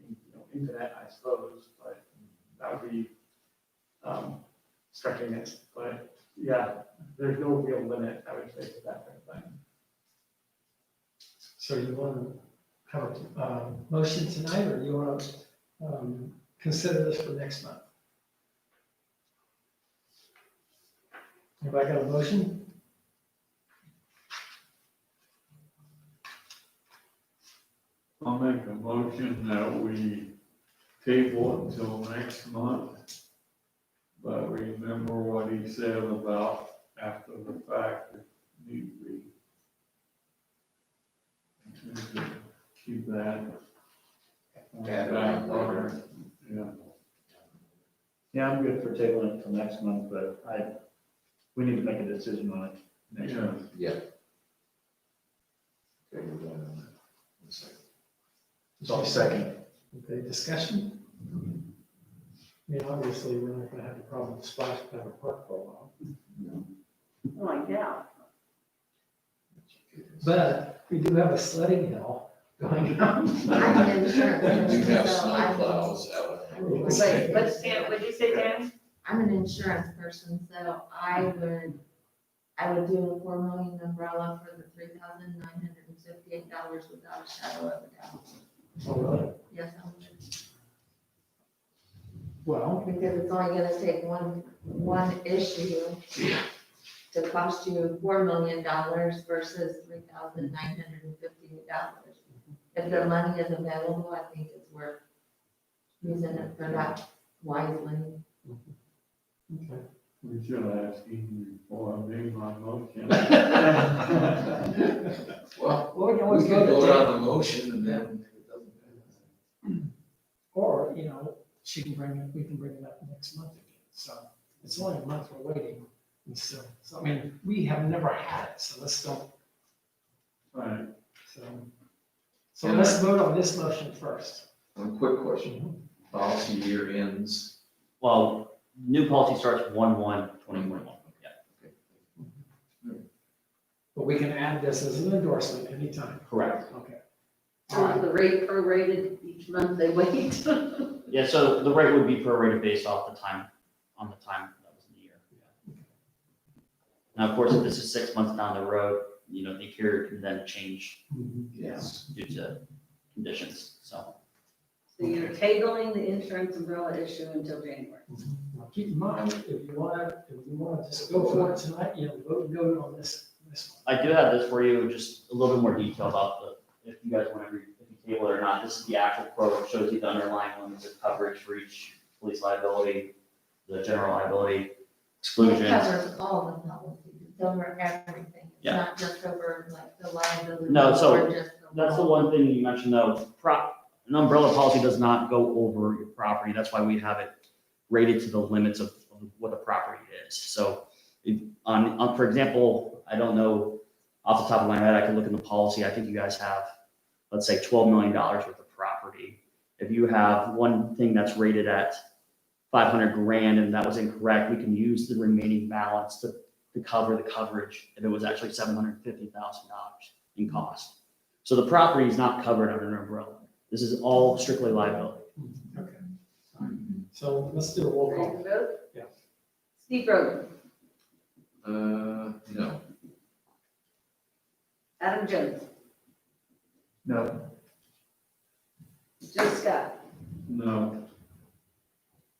you know, infinite, I suppose, but that would be stretching it. But yeah, there's no real limit, I would say, to that kind of thing. So you want to have a motion tonight, or you want to consider this for next month? Anybody got a motion? I'll make a motion that we table it until next month. But remember what he said about after the fact, if need be. Keep that. Add back on burner. later. Yeah. Yeah, I'm good for tabling it till next month, but we need to make a decision on it next Yeah. month. Yeah. Okay, we're going on that. One second. So I'll second. Okay, discussion? I mean, obviously, we're not gonna have a problem with Splash Pad Park for a while, Like, yeah. but we do have a sledding hill going on. I'm an insurance We do person, have so snow I'm. plows out. Wait, what'd you say, Tammy? I'm an insurance person, so I would do a $4 million umbrella for the $3,958 without a shadow of a doubt. Oh, really? Yes, I would. Well, Because it's only gonna take one issue to cost you $4 million versus $3,958. If the money is available, I think it's worth using it for that wisely. okay. We should ask him before I made my motion. Well, Well, we can we always can go vote to, on the motion and then it doesn't matter. or, you know, we can bring it up next month again. So it's only a month we're waiting. And so I mean, we have never had it, so let's don't, Right. so let's vote on this motion first. One quick question. Policy year ends. Well, new policy starts 1/1/2021. Yeah, But we can add this as an endorsement anytime. correct. Okay. So is the rate prorated each month they wait? Yeah, so the rate would be prorated based off the time, on the time that was in the year. Now, of course, if this is 6 months down the road, you know, the carrier can then change Yes. due to conditions, so. So you're tabling the insurance umbrella issue until January. Now, keep in mind, if you want to just go for it tonight, you know, vote on this one. I do have this for you, just a little bit more detail about if you guys want to, if you table it or not. This is the actual quote, it shows you the underlying limits of coverage for each police liability, the general liability, It exclusions. covers all the policies, it's over everything. It's Yeah. not just over like the liability. No, so or just the That's the wall. one thing you mentioned though, an umbrella policy does not go over your property. That's why we have it rated to the limits of what the property is. So for example, I don't know off the top of my head, I can look in the policy. I think you guys have, let's say $12 million worth of property. If you have one thing that's rated at 500 grand and that was incorrect, we can use the remaining balance to cover the coverage if it was actually $750,000 in cost. So the property is not covered under an umbrella. This is all strictly liability. Okay. So let's do a roll Ready call. to vote? Yeah. Steve Roden, No. Adam Jones, No. Joe Scott, No.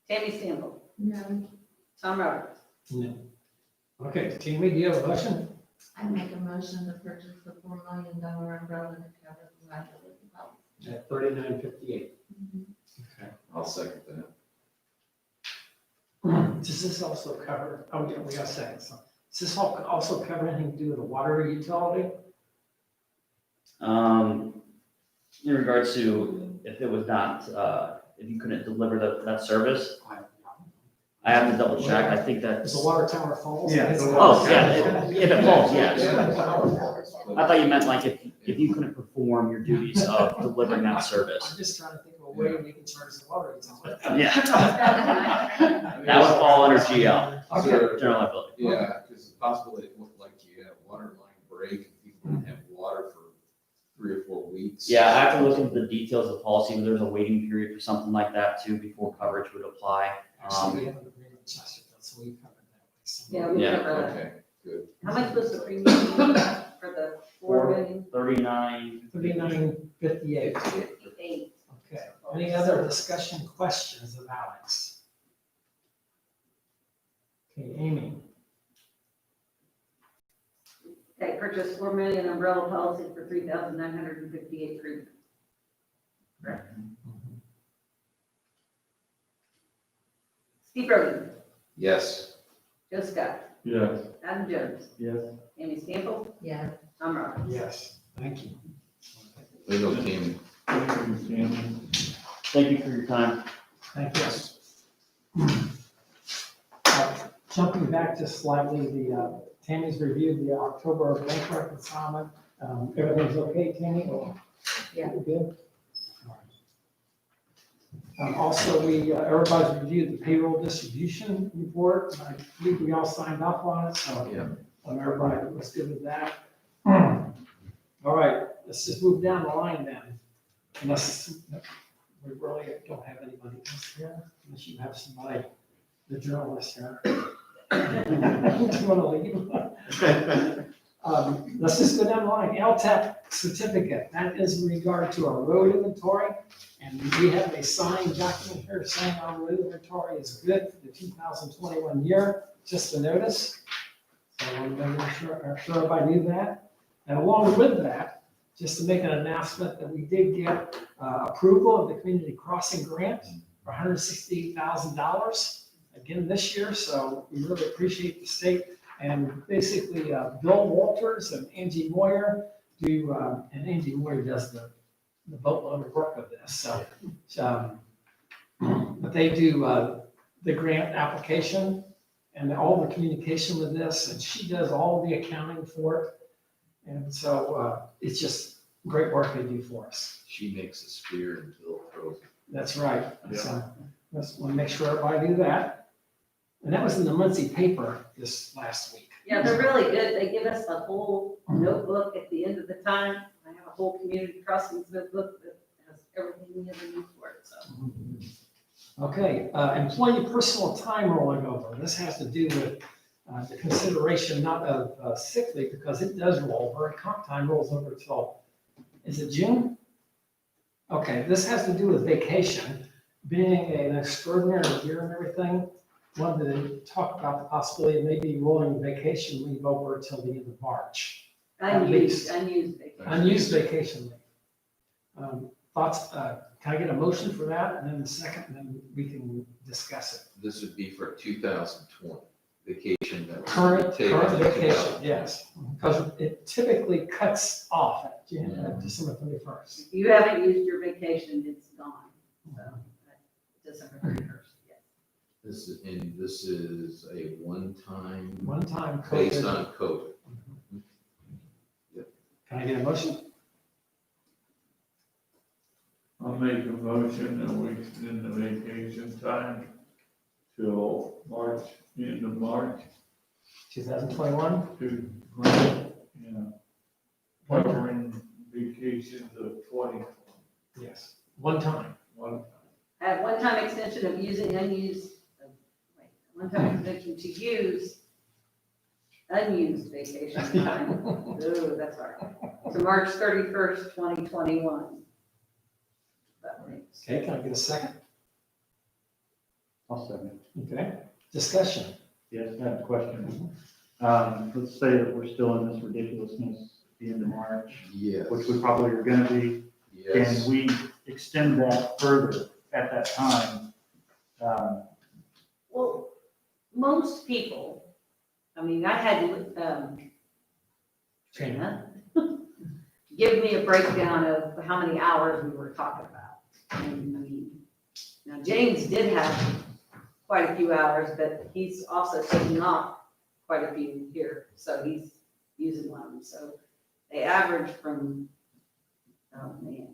Tammy Sample, No, Tom Roberts. No. Okay, Tammy, do you have a motion? I make a motion to purchase the $4 million umbrella to cover the liability policy. At 39.58. Okay. I'll second that. Does this also cover, oh, yeah, we got a second, so, does this also cover anything to do with the water utility? In regards to if it was not, if you couldn't deliver that service, I have to double check. I think If that's, the water tower falls? Yeah. it's- oh, yeah, if it falls, yes. Yeah. I thought you meant like if you couldn't perform your duties of delivering that service. I'm just trying to think of a way we can charge the water utility. Yeah, that would fall under GL, Okay. general liability. Yeah, because it's possible it looked like you had a water line break and people didn't have water for 3 or 4 weeks. Yeah, I have to look into the details of the policy, but there's a waiting period for something like that too before coverage would apply. Actually, we have an agreement with Chesterfield, so we covered that. So- Yeah, we Yeah, cover that. Okay, good. How much was the premium for the 4 million? 39. 39.58. 58. Okay, any other discussion, questions of Alex? Okay, Amy, Okay, purchase 4 million umbrella policy for 3,958 premium. Steve Roden, Yes. Joe Scott, Yes. Adam Jones, Yes. Tammy Sample, Yeah. Tom Roberts. yes, thank you. There you go, Tammy. Thank you, Tammy. Thank you for your time. Thank you. Jumping back just slightly, Tammy's reviewed the October bank reconciliation. Everything's okay, Tammy? Yeah. We're good? All right. Also, everybody's reviewed the payroll distribution report. I believe we all signed off on it, so. Yeah. Everybody was good with that. All right, let's just move down the line then. Unless we really don't have anybody else here, unless you have somebody, the journalist here. Do you want to leave? Let's just go down the line. LTAP certificate, that is in regard to our road inventory. And we have a signed document here saying our road inventory is good for the 2021 year, just a notice. So I want to make sure everybody knew that. And along with that, just to make an announcement that we did get approval of the community crossing grant for $168,000 again this year. So we really appreciate the state. And basically, Bill Walters and Angie Moyer do, and Angie Moyer does the boatload of work of this. So, but they do the grant application and all the communication with this, and she does all the accounting for it. And so it's just great work they do for us. She makes a spear until it throws. That's right. So let's want to make sure everybody do that. And that was in the Muncie paper this last week. Yeah, they're really good. They give us a whole notebook at the end of the time. I have a whole community crossings notebook that has everything we ever need for it, so. Okay, employee personal time rolling over. This has to do with the consideration not of sick leave, because it does roll over. Comp time rolls over till, is it June? Okay, this has to do with vacation. Being an extraordinary year and everything, wanted to talk about the possibility of maybe rolling vacation leave over until the end of March. Unused vacation. Unused vacation leave. Thoughts, can I get a motion for that, and then a second, and then we can discuss it? This would be for 2020 vacation that was Current taken in vacation, 2020. yes, because it typically cuts off at December 31st. If you haven't used your vacation, it's gone. So, December 31st, yes. This is a one-time One time based COVID. on COVID. Can I get a motion? I'll make a motion that we extend the vacation time till March, end of March 2021? to, you know, covering vacations of 2021. Yes, one time. One, at one-time extension of using one-time extension to use unused vacation time. Ooh, that's hard. To March 31st, 2021. That makes. Okay, can I get a second? I'll second. Okay, discussion. Yes, I have a question. Let's say that we're still in this ridiculousness at the end of March, Yes. which we probably are gonna be. Yes. Can we extend that further at that time? Well, most people, I mean, I had, Trina, give me a breakdown of how many hours we were talking about. And I mean, now James did have quite a few hours, but he's also taking off quite a few here, so he's using one. So they average from, oh man.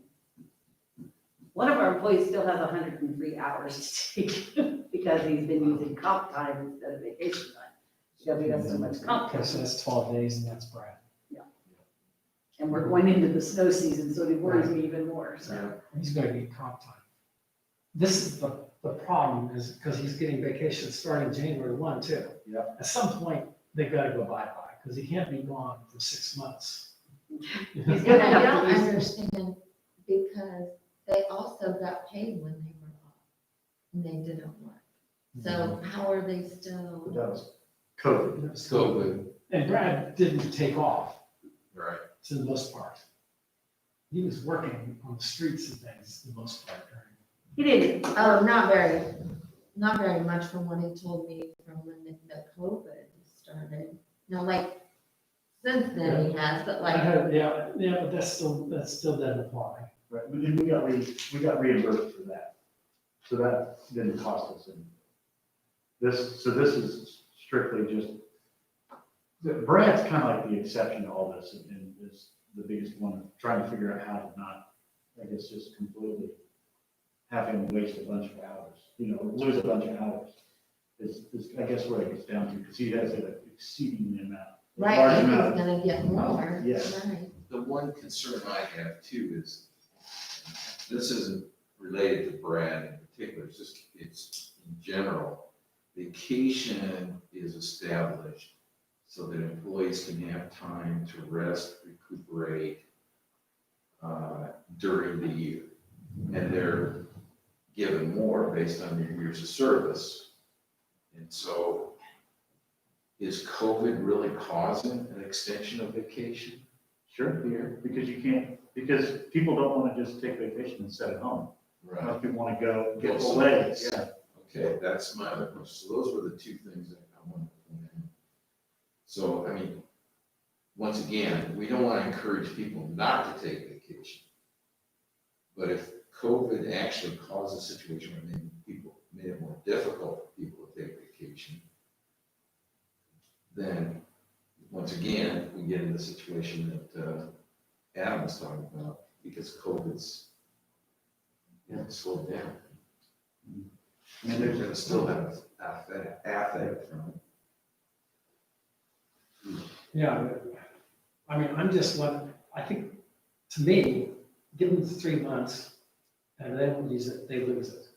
One of our employees still has 103 hours to take because he's been using comp time instead of vacation time. Because he has so much comp Okay, so time. that's 12 days and that's Brad. And we're going into the snow season, so it worries me even more, so. He's gonna get comp time. This is the problem is because he's getting vacation starting January 1 too. Yep. At some point, they gotta go bye-bye because he can't be gone for 6 months. He's And gonna I have don't to use. understand, because they also got paid when they were off, and they didn't work. So how are they But still? that was COVID. COVID, And Brad didn't take off right. to the most part. He was working on the streets and things the most part during. He didn't. Oh, not very much from what he told me from when the COVID started. No, like, since then he has, but like, Yeah, but that still doesn't apply. Right, but then we got reimbursed for that. So that didn't cost us any. This is strictly just, Brad's kind of like the exception to all this and is the biggest one, trying to figure out how to not, I guess, just completely have him waste a bunch of hours, lose a bunch of hours. Is I guess what it gets down to, because he has an exceeding amount. right, large and he's amount of- gonna get more, Yeah. right? The one concern I have too is, this isn't related to Brad in particular, it's in general. Vacation is established so that employees can have time to rest, recuperate, during the year. And they're given more based on their years of service. And so, is COVID really causing an extension of vacation? Sure, here, because people don't want to just take vacation and sit at home. Right. Most people want to go Go get away. someplace. Okay, that's my other question. So those were the two things that I wanted to point out. So, I mean, once again, we don't want to encourage people not to take vacation. But if COVID actually caused a situation where made it more difficult for people to take vacation, then once again, we get into the situation that Adam was talking about, because COVID's slowed down. And they're gonna still have affect from it. Yeah, I mean, I think, to me, give them 3 months and they don't use it, they lose it.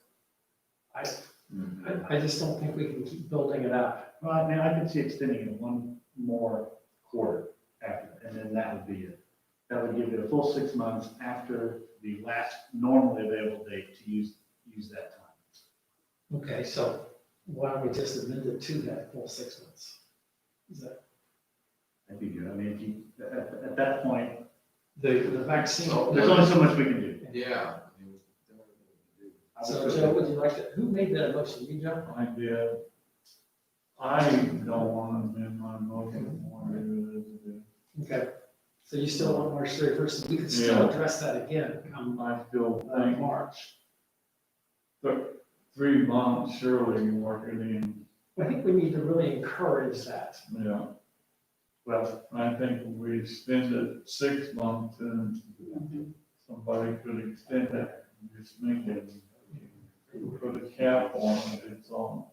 I just don't think we can keep building it up. Well, I mean, I can see extending it one more quarter after, and then that would be it. That would give it a full 6 months after the last normally available date to use that time. Okay, so why don't we just amend it to that full 6 months? Is that That'd be good. I mean, if you, at that point, the vaccine? there's only so much we can do. Yeah. So Joe, would you like to, who made that motion, you, Joe? I did. I don't want to amend my motion more than it is. Okay, so you still want March 31st, we could still Yeah. address that again come I still think March. 3 months, surely you work it in. I think we need to really encourage that. Yeah. Well, I think if we extend it 6 months, and somebody could extend it, just make it, put a cap on it, it's on.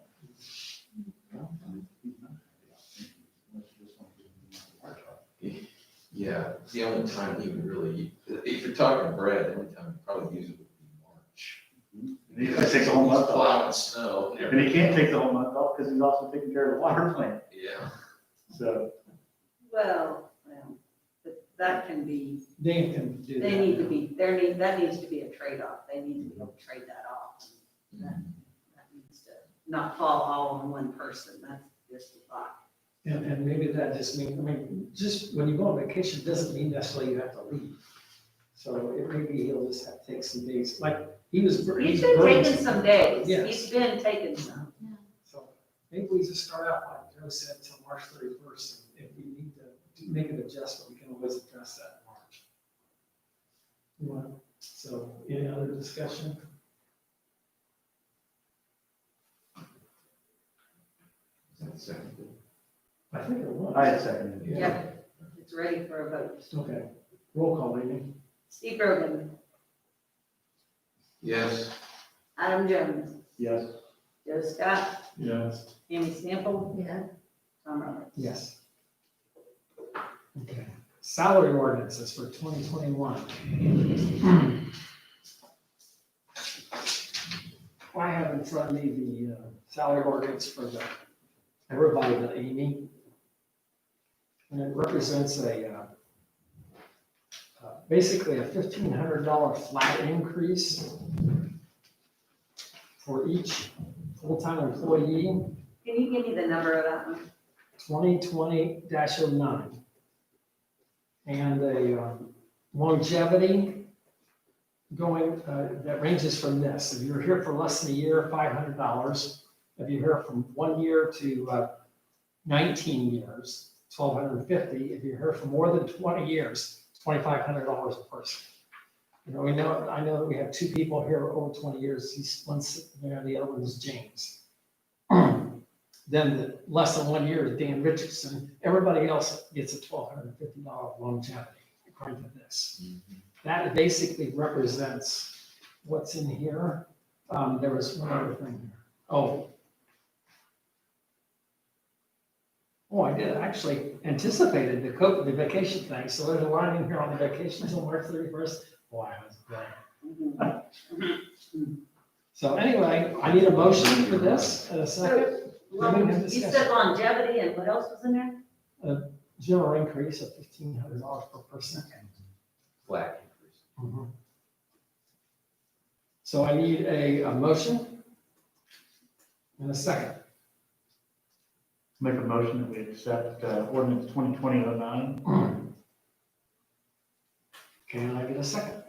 Yeah, the only time he would really, if you're talking Brad, the only time he'd probably use it would be March. He's gonna take the whole month off. Plowing snow. And he can't take the whole month off because he's also taking care of the water plant. Yeah. So, Well, but that can be, Dave can do that. they need to be, that needs to be a trade-off. They need to be able to trade that off. That needs to not fall all on one person. That's just a thought. And maybe that just means, I mean, just when you go on vacation, doesn't mean necessarily you have to leave. So it maybe he'll just have to take some days, like, He's been taking some days. Yes. He's been taking some. So maybe we just start out, like Joe said, until March 31st. And if we need to make an adjustment, we can always address that in March. So any other discussion? I think it was. I had seconded it. Yeah, it's ready for a vote. Okay, roll call, Amy. Steve Rogan, Yes. Adam Jones, Yes. Joe Scott, Yes. Amy Sample, Yeah. Tom Roberts. Yes. Okay, salary ordinances for 2021. I have in front of me the salary ordinance for everybody, the Amy. And it represents basically a $1,500 flat increase for each full-time employee. Can you give me the number of that one? 2020-09. And a longevity going, that ranges from this. If you're here for less than a year, $500. If you're here from 1 year to 19 years, $1,250. If you're here for more than 20 years, $2,500 a person. You know, I know that we have two people here over 20 years. One's sitting there, the other one's James. Then the less than 1 year is Dan Richardson. Everybody else gets a $1,250 longevity, according to this. That basically represents what's in here. There was one other thing here. Oh, I did actually anticipated the vacation thing. So there's a line in here on the vacation until March 31st. Boy, I was glad. So anyway, I need a motion for this in a second. Well, Let me have you discussion. said longevity and what else was in there? General increase of $1,500 per person. Flat increase. So I need a motion and a second. Make a motion that we accept ordinance 2020-09. Can I get a second?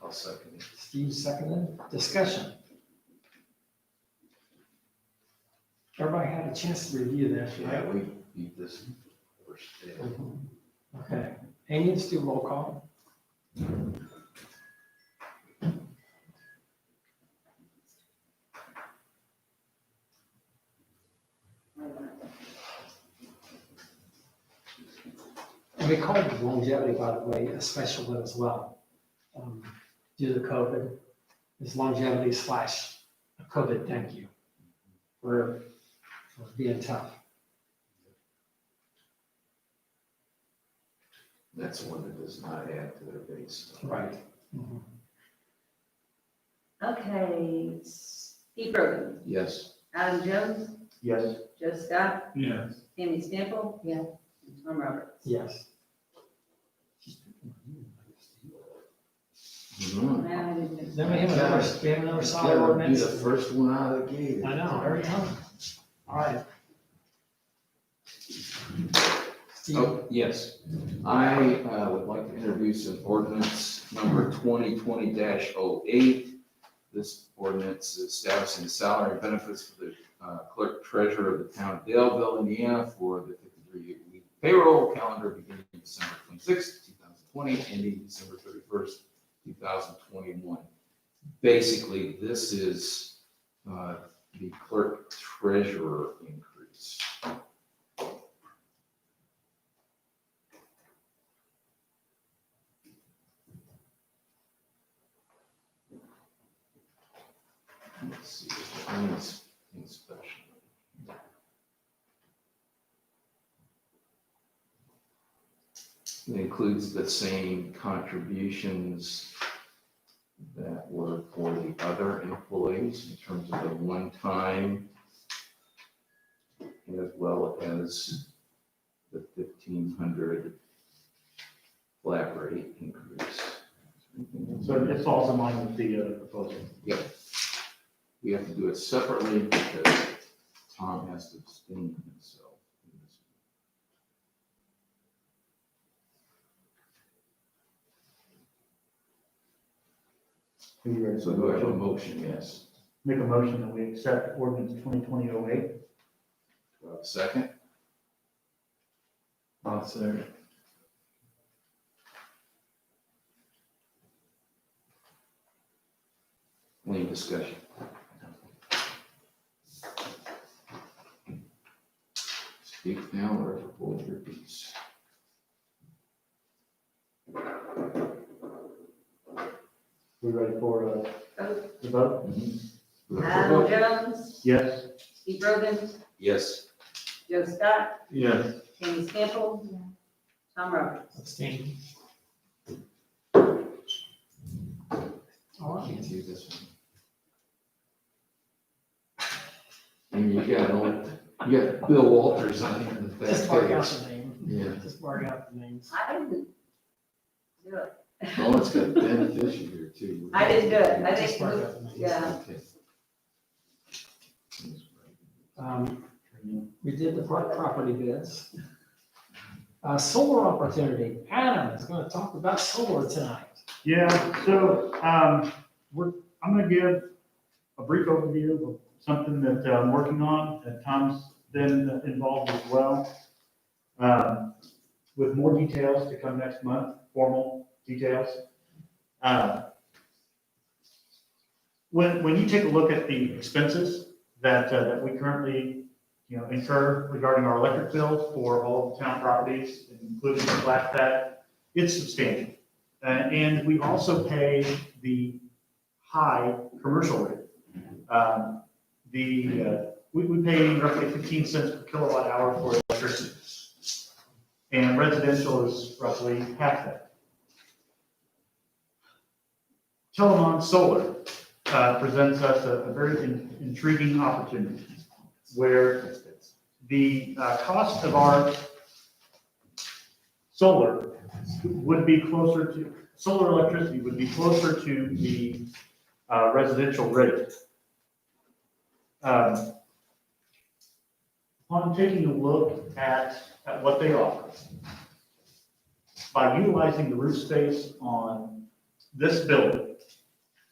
I'll second it. Steve seconded. Discussion. Everybody had a chance to review this, Yeah, right? we beat this first day. Okay. Amy, let's do roll call. And we called longevity, by the way, a special one as well. Due to COVID, it's longevity / a COVID thank you for being tough. That's the one that does not add to their base. Right. Okay, Steve Rogan, Yes. Adam Jones, Yes. Joe Scott, Yes. Amy Sample. Yeah. And Tom Roberts. Yes. Mhm. Now, I didn't think- Then we have another solid Gotta be ordinance. the first one out of the gate. I know, every time. All right. Steve, Oh, yes. I would like to introduce an ordinance number 2020-08. This ordinance is establishing salary and benefits for the clerk treasurer of the town of Daleville, Indiana for the 53-week payroll calendar beginning December 26, 2020, ending December 31st, 2021. Basically, this is the clerk treasurer increase. Let's see, anything special. It includes the same contributions that were for the other employees in terms of the one-time as well as the 1,500 flat rate increase. So it falls in line with the proposal. Yep. We have to do it separately because Tom has to abstain himself. Are you ready? So do I have a motion? Yes. Make a motion that we accept ordinance 2020-08. Do I have a second? I'll say, Any discussion? Speak now or hold your peace. We ready for Vote. the vote? Al Jones, Yes. Steve Rogan, Yes. Joe Scott, yes, Tammy Sample, Tom Roberts. Abstain. All right. Can't see this one. And you got Bill Walters on here. the Just back mark out page. the name. Yeah. Just mark out the names. I didn't do it. Oh, it's got Ben Fisher here too. I didn't do it. I Just think, mark out the names. yeah. Okay. We did the property bids. Solar opportunity. Adam is gonna talk about solar tonight. Yeah, so, I'm gonna give a brief overview of something that I'm working on, that Tom's been involved as well. With more details to come next month, formal details. When you take a look at the expenses that we currently, incur regarding our electric bills for all of the town properties, including the flat pad, it's substantial. And we also pay the high commercial rate. We pay roughly 15 cents per kilowatt hour for electricity. And residential is roughly half that. Telamon Solar presents us a very intriguing opportunity where the cost of our solar electricity would be closer to the residential rate. Upon taking a look at what they offer, by utilizing the roof space on this building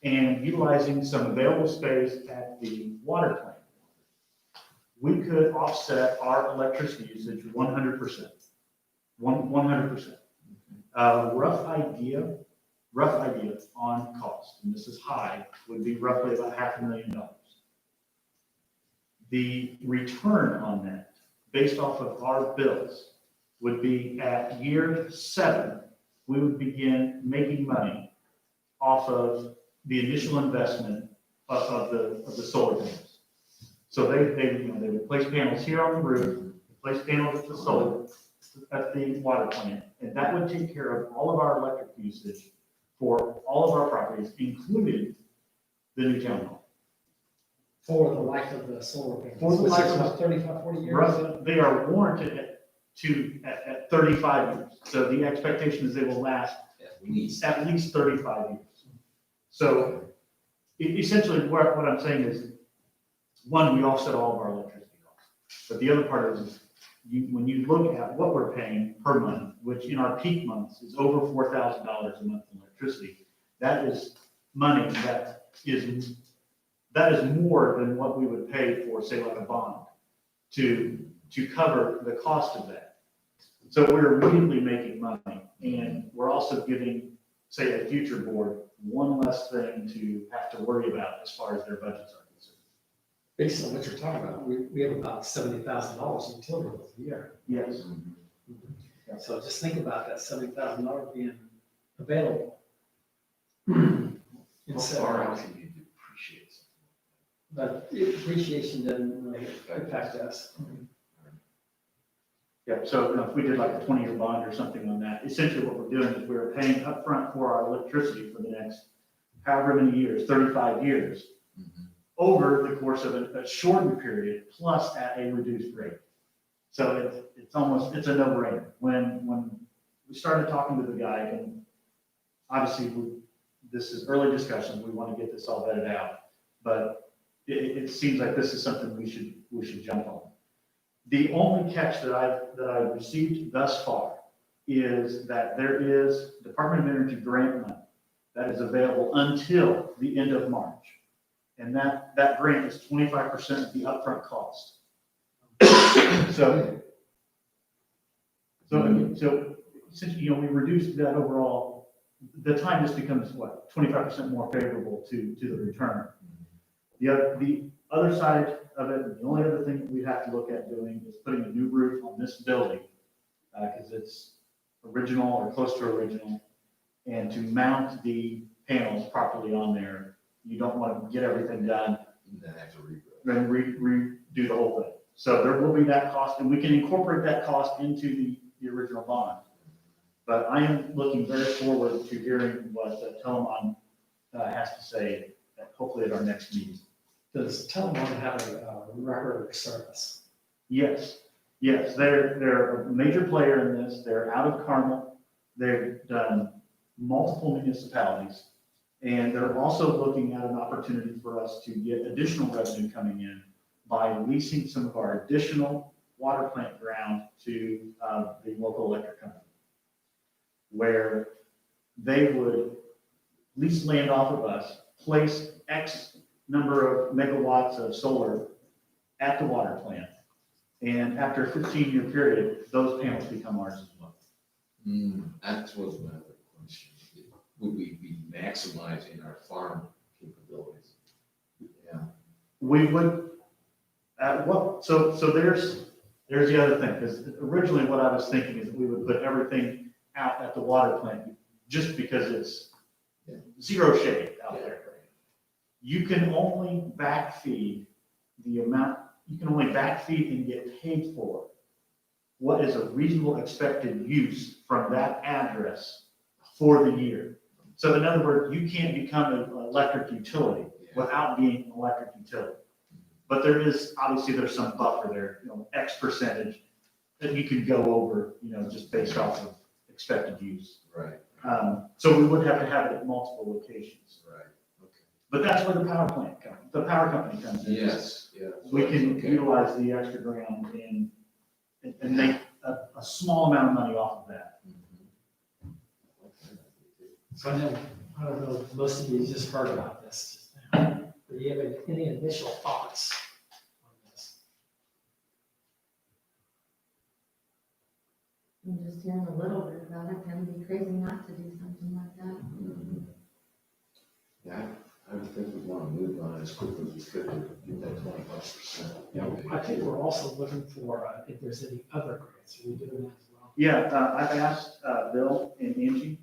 and utilizing some available space at the water plant, we could offset our electricity usage 100%. 100%. Rough idea on cost, and this is high, would be roughly about $500,000. The return on that, based off of our bills, would be at year 7, we would begin making money off of the initial investment of the solar panels. So they would place panels here on the roof, place panels at the solar, at the water plant, and that would take care of all of our electric usage for all of our properties, including the new town hall. For the life of the solar panels. For the Which life is of- about 35, 40 years. Roughly, they are warranted at 35 years. So the expectation is they will last at least 35 years. So essentially what I'm saying is, one, we offset all of our electricity costs. But the other part is, when you look at what we're paying per month, which in our peak months is over $4,000 a month in electricity, that is money that is more than what we would pay for, say, like a bond to cover the cost of that. So we're immediately making money, and we're also giving, say, a future board one less thing to have to worry about as far as their budgets are concerned. Based on what you're talking about, we have about $70,000 in utility bills a year. Yes. So just think about that $70,000 being available. How far out can you depreciate something? But appreciation doesn't really impact us. Yeah, so if we did like a 20-year bond or something on that, essentially what we're doing is we're paying upfront for our electricity for the next however many years, 35 years, over the course of a shortened period, plus at a reduced rate. So it's a no-brainer. When we started talking to the guy, and obviously this is early discussions, we want to get this all vetted out, but it seems like this is something we should jump on. The only catch that I've received thus far is that there is Department of Energy grant money that is available until the end of March. And that grant is 25% of the upfront cost. So since, you know, we reduced that overall, the time just becomes what, 25% more favorable to the return. The other side of it, the only other thing that we have to look at doing is putting a new roof on this building, because it's original or close to original, and to mount the panels properly on there, you don't want to get everything done Then have to rebuild. then redo the whole thing. So there will be that cost, and we can incorporate that cost into the original bond. But I am looking very forward to hearing what Telamon has to say, hopefully at our next meeting. Does Telamon have a record of service? Yes, they're a major player in this. They're out of Carmel. They've done multiple municipalities. And they're also looking at an opportunity for us to get additional revenue coming in by leasing some of our additional water plant ground to the local electric company, where they would lease land off of us, place X number of megawatts of solar at the water plant. And after a 15-year period, those panels become ours as well. That was my other question. Would we be maximizing our farm capabilities? Yeah. We would, so there's the other thing, because originally what I was thinking is that we would put everything out at the water plant, just because it's zero shade out there. You can only backfeed and get paid for what is a reasonable expected use from that address for the year. So in other words, you can't become an electric utility without being an electric utility. But obviously there's some buffer there, X percentage that you can go over, just based off of expected use. Right, So we would have to have it at multiple locations. right, okay. But that's where the power company comes in. Yes, yeah. We can Okay. utilize the extra ground and make a small amount of money off of that. Mhm. Okay. So I don't know if most of you just heard about this just now. Do you have any initial thoughts on this? I'm just hearing a little bit about it, kind of be crazy not to do something like that. Yeah, I would think we'd want to move on as quickly as we could to get that 25%. Yeah, I think we're also looking for, if there's any other grants, are we doing that as well? Yeah, I've asked Bill and Angie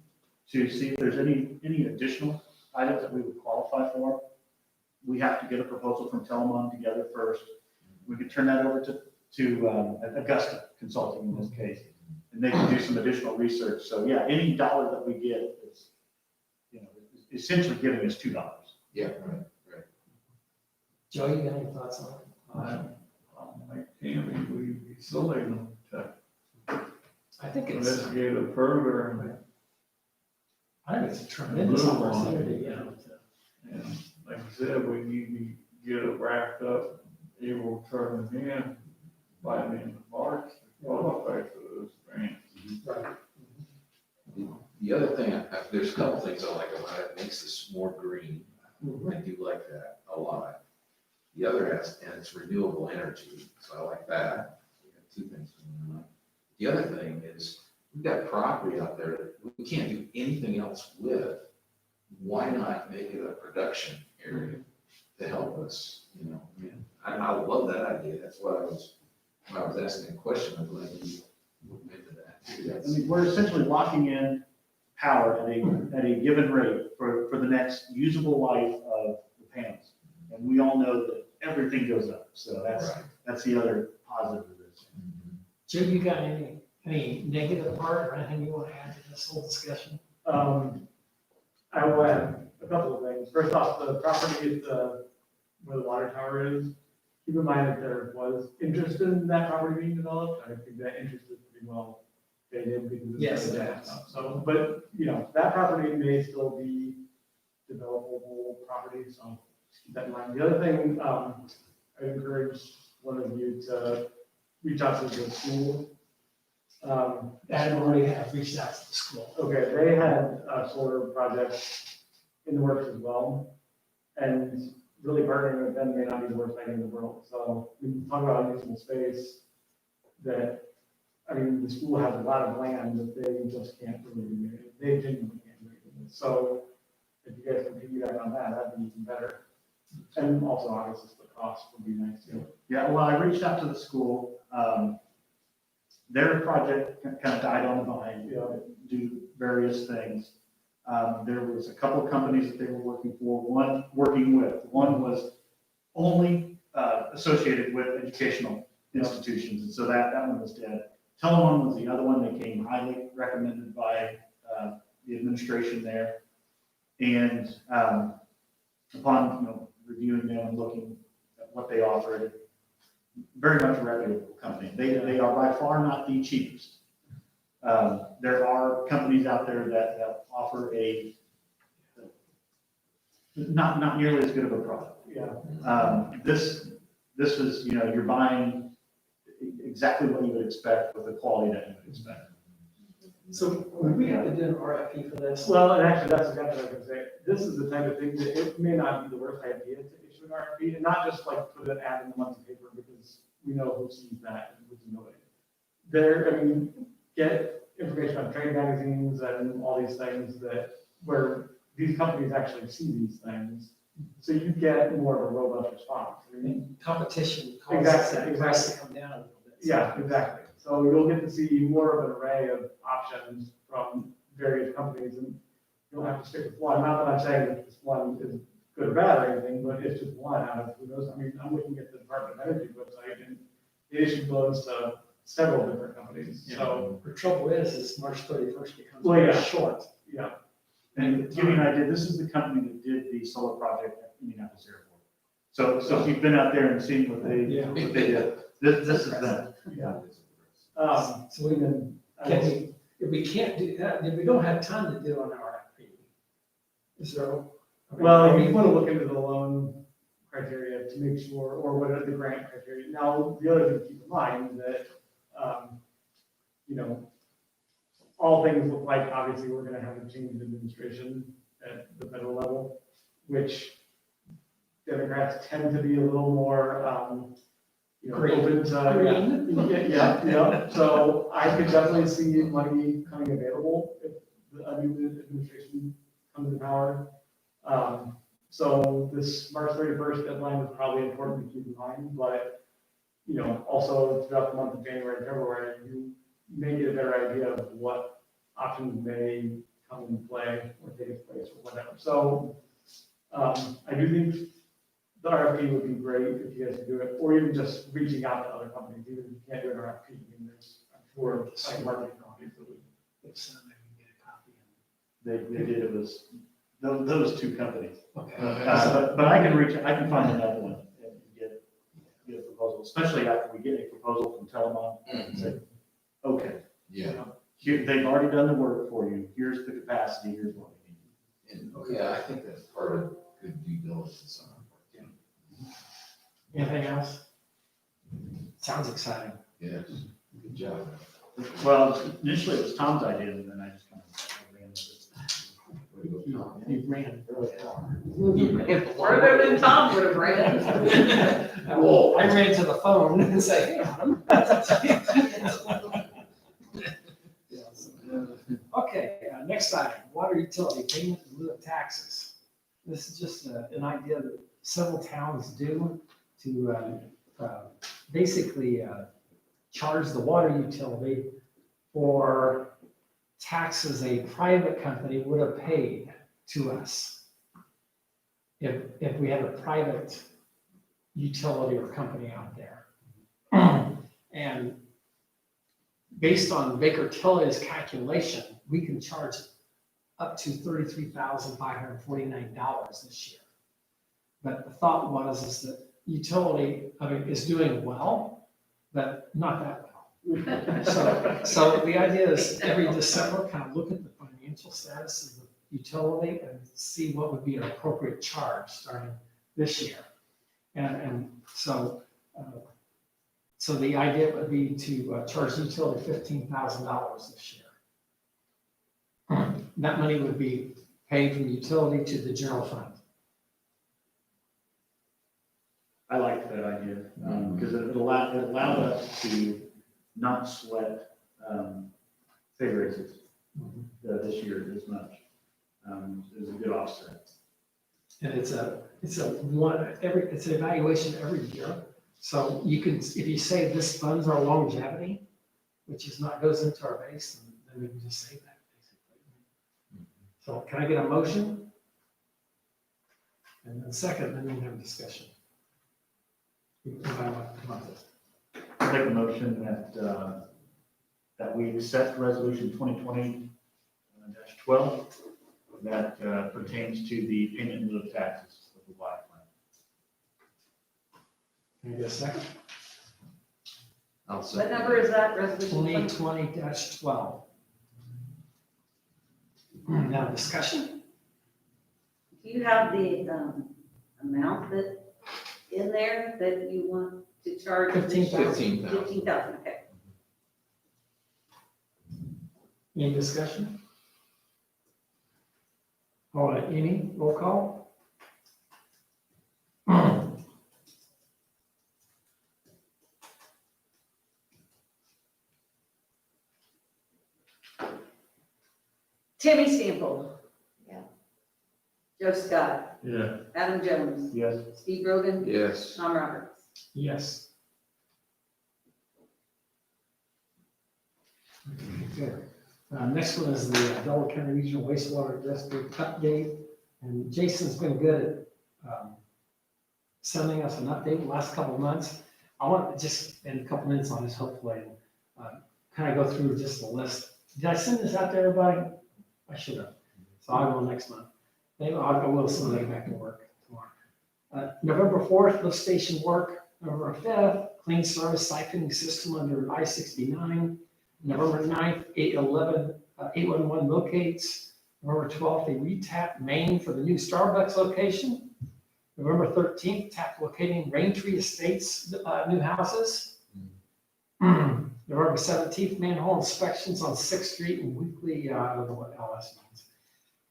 to see if there's any additional items that we would qualify for. We have to get a proposal from Telamon together first. We could turn that over to Augusta Consulting in this case, and they can do some additional research. So yeah, any dollar that we get is, essentially giving us $2. Yeah, right. Joe, you got any thoughts on it? Like Tammy, we still ain't to I think it's, investigate it further a tremendous Move on. opportunity, and like I said, we need to get it wrapped up, able to turn it in by the end of March to qualify for this grant. Right. The other thing, there's a couple things I like about it. It makes this more green. Mhm. I do like that a lot. The other and it's renewable energy, so I like that. We have two things going on. The other thing is, we've got property out there that we can't do anything else with. Why not make it a production area to help us, I love that idea. That's why when I was asking a question, I'm glad you looked into that. I That's- mean, we're essentially locking in power at a given rate for the next usable life of the panels. And we all know that everything goes up, so Right. that's the other positive of this. Mhm. Joe, you got any negative part or anything you want to add to this whole discussion? I will add a couple of things. First off, the property at the, where the water tower is, keep in mind that there was interest in that property being developed. I think that interest is pretty well dated because it's. Yes, it very has. stuff. So, but, that property may still be developable property, so just keep that in mind. The other thing, I encourage one of you to reach out to the school. I already have reached out to the school. Okay, they had a solar project in the works as well, and really partnering with them may not be the worst thing in the world. So we talk about unusable space that, the school has a lot of land that they just can't really do anything. They genuinely can't do anything. So if you guys can piggyback on that, that'd be even better. And also, obviously, the cost would be nice too. Yeah, well, I reached out to the school. Their project kind of died on the vine, do various things. There was a couple of companies that they were working with. One was only associated with educational institutions, and so that one was dead. Telamon was the other one that came highly recommended by the administration there. And upon reviewing them and looking at what they offered, very much a reputable company. They are by far not the cheapest. There are companies out there that offer a not nearly as good of a product. Yeah. This is, you're buying exactly what you would expect with the quality that you would expect. So would we have to do an RFP for this? Well, and actually, that's exactly what I was gonna say. This is the type of thing that it may not be the worst idea to issue an RFP, and not just like put an ad in the monthly paper, because we know who sees that and who's nobody. Get information on trade magazines and all these things where these companies actually see these things, so you get more of a robust response. Competition causes that price to come down a little bit. Yeah, exactly. So you'll get to see more of an array of options from various companies, and you don't have to stick with one. Not that I'm saying that this one is good or bad or anything, but it's just one out of who knows. I'm looking at the Department of Energy website, and they issued loans to several different companies. So, The trouble is March 31st becomes Well, very yeah. short. yeah. And to give you an idea, this is the company that did the solar project at Indianapolis Airport. So if you've been out there and seen what they did, this is them. Yeah. So we Then, if we can't do that, if we don't have time to do an RFP, is there? well, you want to look into the loan criteria to make sure, or what are the grant criteria. Now, the other thing to keep in mind that, all things look like, obviously, we're going to have a change in administration at the federal level, which Democrats tend to be a little more, Green. open to. Green. Yeah. So I could definitely see money coming available if a new administration comes to power. So this March 31st deadline is probably important to keep in mind, but, also throughout the month of January and February, you may get a better idea of what options may come into play or take its place or whatever. So I do think the RFP would be great if you guys could do it, or even just reaching out to other companies, even if you can't do an RFP. There's, I'm sure, like marketing companies that would. If we can get a copy. They did, it was those two companies. Okay. But I can find another one and get a proposal, especially after we get a proposal from Telamon and say, okay, Yeah, they've already done the work for you, here's the capacity, here's what we need. and, yeah, I think that's part of good due diligence on our part. Anything else? Sounds exciting. Yes, good job. Well, initially it was Tom's idea, and then I just kind of ran with it. Way to go, Tom. You ran really far. Further than Tom would have ran. Well, I ran to the phone and said, hey, Adam. Okay, next item, water utility payment in lieu of taxes. This is just an idea that several towns do to basically charge the water utility for taxes a private company would have paid to us if we had a private utility or company out there. And based on Baker Tilly's calculation, we can charge up to $33,549 this year. But the thought is that utility, is doing well, but not that well. So the idea is every December, kind of look at the financial status of the utility and see what would be an appropriate charge starting this year. And so the idea would be to charge utility $15,000 this year. That money would be paid from utility to the general fund. I like that idea, because it allowed us to not sweat, pay raises this year as much. It was a good offset. And it's an evaluation every year. So you can, if you say this funds our longevity, which is not, goes into our base, then we can just say that, basically. So can I get a motion? And then second, then we can have a discussion. I make a motion that we accept resolution 2020-12 that pertains to the payment in lieu of taxes of the water plant. Can I get a second? I'll What second. number is that, resolution 2020-12. Now discussion? Do you have the amount that in there that you want to charge? this year? 15,000. 15,000, okay. Any discussion? All right, Amy, roll call. Timmy Sample. Yeah. Joe Scott, Yeah. Adam Jones, Yes. Steve Rogan, Yes. Tom Roberts. Yes. Good. Next one is the Delaware County Regional Wastewater District update. And Jason's been good at sending us an update the last couple of months. I want to just spend a couple minutes on this, hopefully, and kind of go through just the list. Did I send this out to everybody? I should have. So I'll go next month. Maybe I'll go with somebody back to work tomorrow. November 4th, lift station work. November 5th, clean service siphoning system under I-69. November 9th, 811 locates. November 12th, a retap main for the new Starbucks location. November 13th, tap locating Raintree Estates new houses. November 17th, manhole inspections on 6th Street and weekly, I don't know what LS means,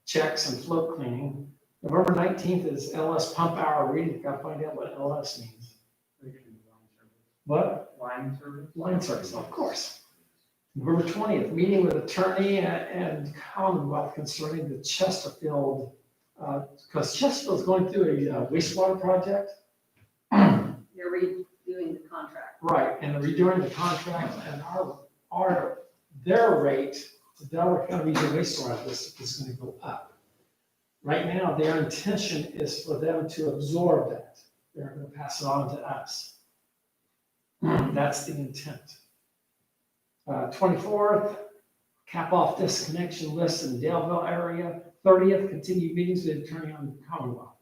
checks and float cleaning. November 19th is LS pump hour reading. Got to find out what LS means. What? Line service? Line service, of course. November 20th, meeting with attorney and Commonwealth concerning the Chesterfield, because Chesterfield's going through a wastewater project. You're redoing the contract. Right, and redoing the contract and their rate, the Delaware County Regional Wastewater District is going to go up. Right now, their intention is for them to absorb that. They're going to pass it on to us. That's the intent. 24th, cap off disconnection list in the Daleville area. 30th, continued meetings with attorney on Commonwealth.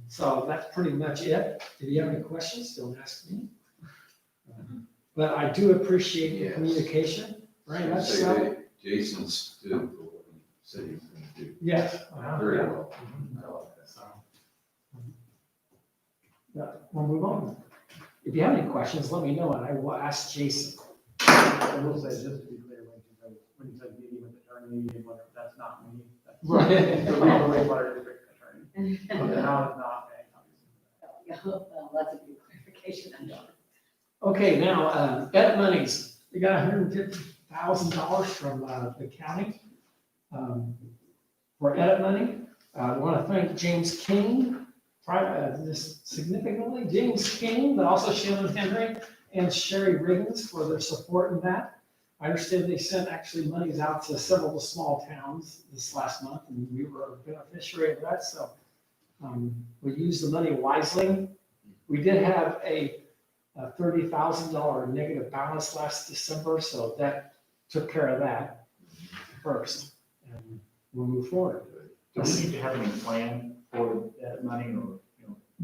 So that's pretty much it. If you have any questions, don't ask me. But I do appreciate your Yes. communication very much Say so. that Jason's stood for what he said he was gonna do. Yes. Very well. Mhm. I like that. So, we'll move on. If you have any questions, let me know and I will ask Jason. I will say, just to be clear, when you said meeting with attorney, and whatever, that's not me. That's Right. the Delaware wastewater district attorney. But the town is not paying, obviously. Yeah, well, that's a good clarification. Okay, now, edit monies, we got $150,000 from the county for edit money. I want to thank James King, this significantly, James King, but also Shannon Henry and Sherry Riggins for their support in that. I understand they sent actually monies out to several of the small towns this last month, and we were a beneficiary of that, so we used the money wisely. We did have a $30,000 negative balance last December, so that took care of that first. And we'll move forward. Do we need to have any plan for that money or,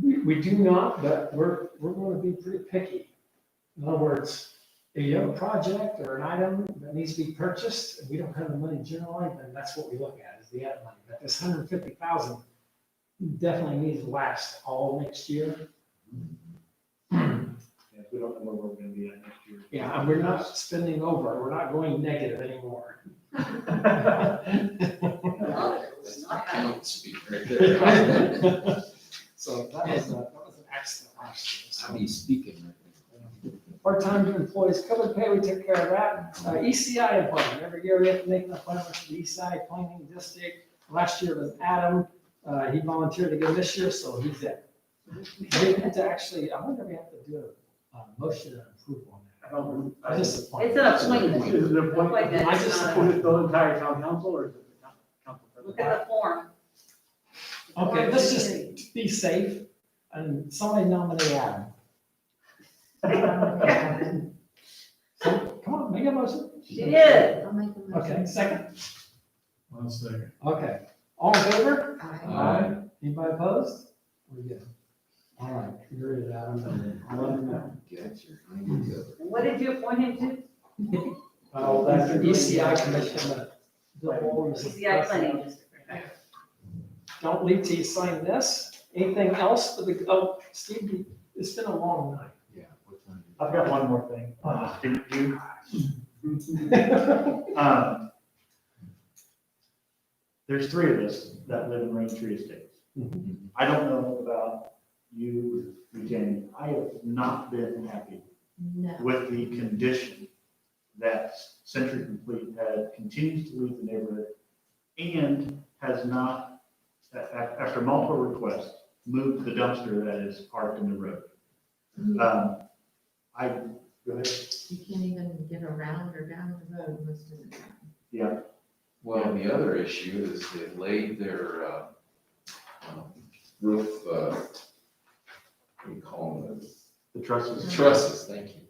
We do not, but we're going to be pretty picky. In other words, if you have a project or an item that needs to be purchased, and we don't have the money generally, then that's what we look at, is the ad money. But this 150,000 definitely needs to last all next year. if we don't know where we're gonna be at next year? Yeah, and we're not spending over, we're not going negative anymore. Can't speak right there. So that was an excellent last year. How are you speaking? Part-time employees, covered pay, we took care of that. ECI appointment, every year we have to make an appointment for the ECI planning district. Last year was Adam, he volunteered again this year, so he's in. We have to actually, I wonder if we have to do a motion and approval on that. I don't, I just appoint. It's an appointment. Is it a point? Appointment. I just Is it the entire town council or is it the council Look president? at the form. Okay, let's just be safe and somebody nominate Adam. So, come on, make a motion. She did. I'll make a motion. Okay, second. 1 second. Okay, all in favor? Aye. Anybody opposed? We're good. All right, you're it, Adam. I'll let him know. Gotcha. I need to- And what did you appoint him to? Oh, that's the ECI commission. Bill Waller's- ECI planning district. Don't leave till you sign this. Anything else for the, oh, Steve, it's been a long night. Yeah, what time? I've got one more thing. Ah. There's 3 of us that live in Rain Tree Estates. I don't know about you, Jamie. I have not been happy No. with the condition that Century Complete had continues to leave the neighborhood and has not, after multiple requests, moved the dumpster that is parked in the road. Go ahead. You can't even get around or down the road most of the time. Yeah, Well, and the other issue is they laid their roof, what do you call them? the trusses. Trusses, thank you.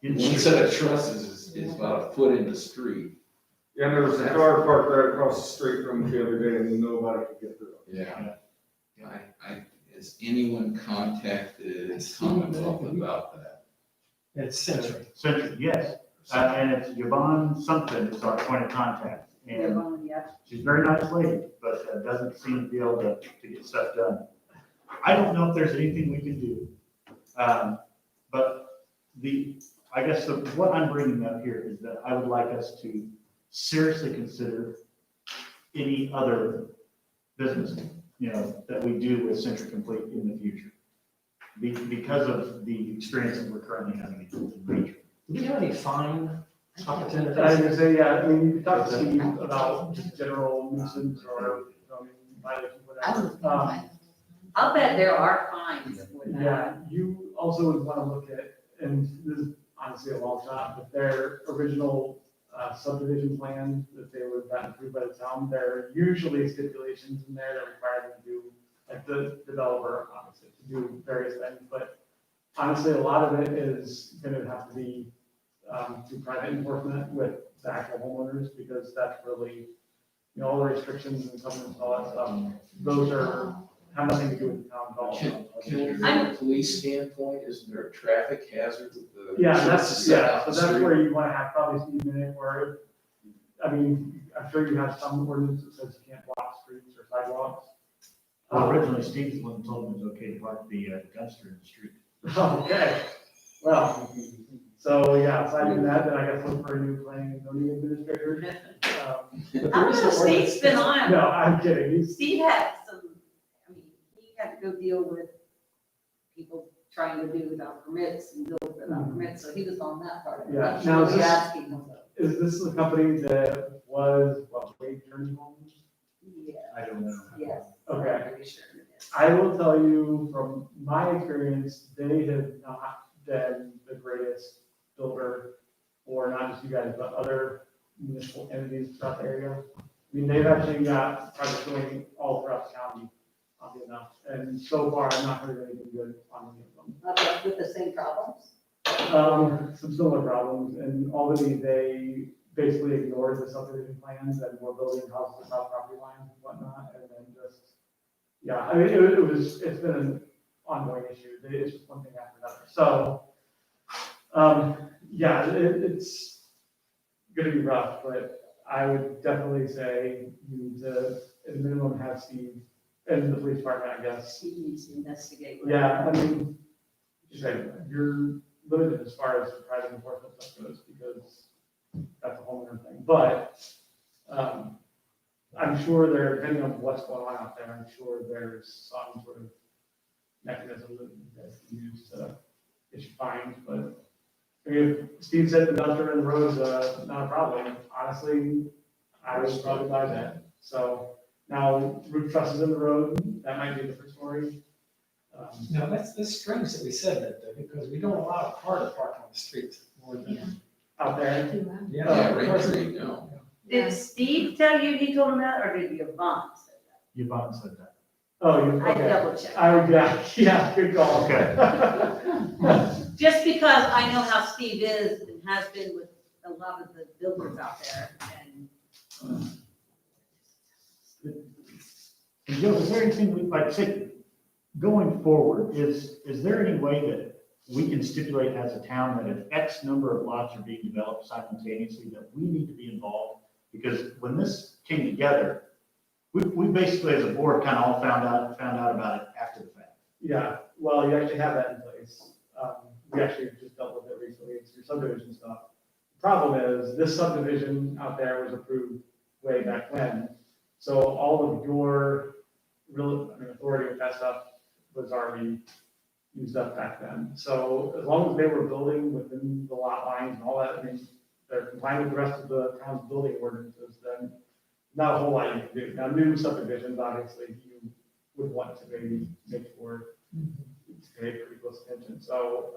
Didn't One set of trusses is about a foot in the street. Yeah, there was a car parked right across the street from the other day and nobody could get through. Yeah. Has anyone contacted Commonwealth about that? It's Century. Century, yes. And it's Yvonne something is our point of contact. And Yeah. she's a very nice lady, but doesn't seem to be able to get stuff done. I don't know if there's anything we can do. But I guess what I'm bringing up here is that I would like us to seriously consider any other business, that we do with Century Complete in the future. Because of the experience that we're currently having in Ranger. Do we have any fine opportunities? I was gonna say, yeah, I mean, you could talk to Steve about just general nuisance or, violation, whatever. I'll bet there are fines for that. Yeah, you also would want to look at, and this is honestly a long shot, but their original subdivision plan that they were gotten approved by the town, there are usually stipulations in there that require them to do, like the developer, obviously, to do various things, but honestly, a lot of it is gonna have to be through private enforcement with the actual homeowners, because that's really, all the restrictions and covenants and all that stuff, those have nothing to do with the town at all. From a police standpoint, isn't there a traffic hazard with the? Yeah, set so off the that's street? where you wanna have probably speed limit, or, I mean, I'm sure you have some ordinance that says you can't block streets or sidewalks. Well, originally Steve's one told him it was okay to park the dumpster in the street. Okay, well, so yeah, aside from that, then I guess look for a new planning and zoning administrator. But I there is don't know, an Steve's been on. No, I'm kidding, Steve had some, he had to go deal with people trying to do without permits and build without permits, so he was on that part of it. Yeah, He now was is this- asking him, is this the company that was, Wade Turning Homes? yeah, I don't know. yes. Okay. I'm pretty sure it is. I will tell you from my experience, they have not been the greatest builder, or not just you guys, but other municipal entities throughout the area. I mean, they've actually got projects going all throughout the county, oddly enough, and so far, I'm not heard anything good on any of them. Not with the same problems. Some similar problems, and Albany, they basically ignored the subdivision plans and were building houses off property lines and whatnot, and then just, yeah, I mean, it's been an ongoing issue, it's just one thing after another, so, yeah, it's gonna be rough, but I would definitely say you need to, at a minimum, have Steve, and the police department, I guess. He needs to investigate. Yeah, I mean, you say, you're limited as far as private enforcement stuff goes, because that's a whole other thing, but, I'm sure there, depending on what's going on out there, I'm sure there's some sort of mechanism that you guys can use to issue fines, but I mean, if Steve said the dumpster in the road's, not a problem, honestly, I would probably buy that. So now roof trusses in the road, that might be a different story. Now, that's strange that we said that, though, because we don't allow a car to park on the street more Yeah. than. Out there, Yeah. Yeah, Ray Tree, no. Did Steve tell you he told him that, or did Yvonne say that? Yvonne said that. oh, you, I okay. double checked. I would, yeah, good call. Okay. Just because I know how Steve is and has been with a lot of the builders out there, and And Joe, is there anything, like I said, going forward, is there any way that we can stipulate as a town that if X number of lots are being developed simultaneously, that we need to be involved? Because when this came together, we basically as a board kind of all found out about it after the fact. Yeah, well, you actually have that in place. We actually just dealt with it recently, it's your subdivision stuff. The problem is, this subdivision out there was approved way back when, so all of your authority with that stuff was already used up back then. So as long as they were building within the lot lines and all that, I mean, they're complying with the rest of the town's building ordinances, then not a whole lot you can do. Now, new subdivisions, obviously, you would want to maybe make sure it's paid pretty close attention. So,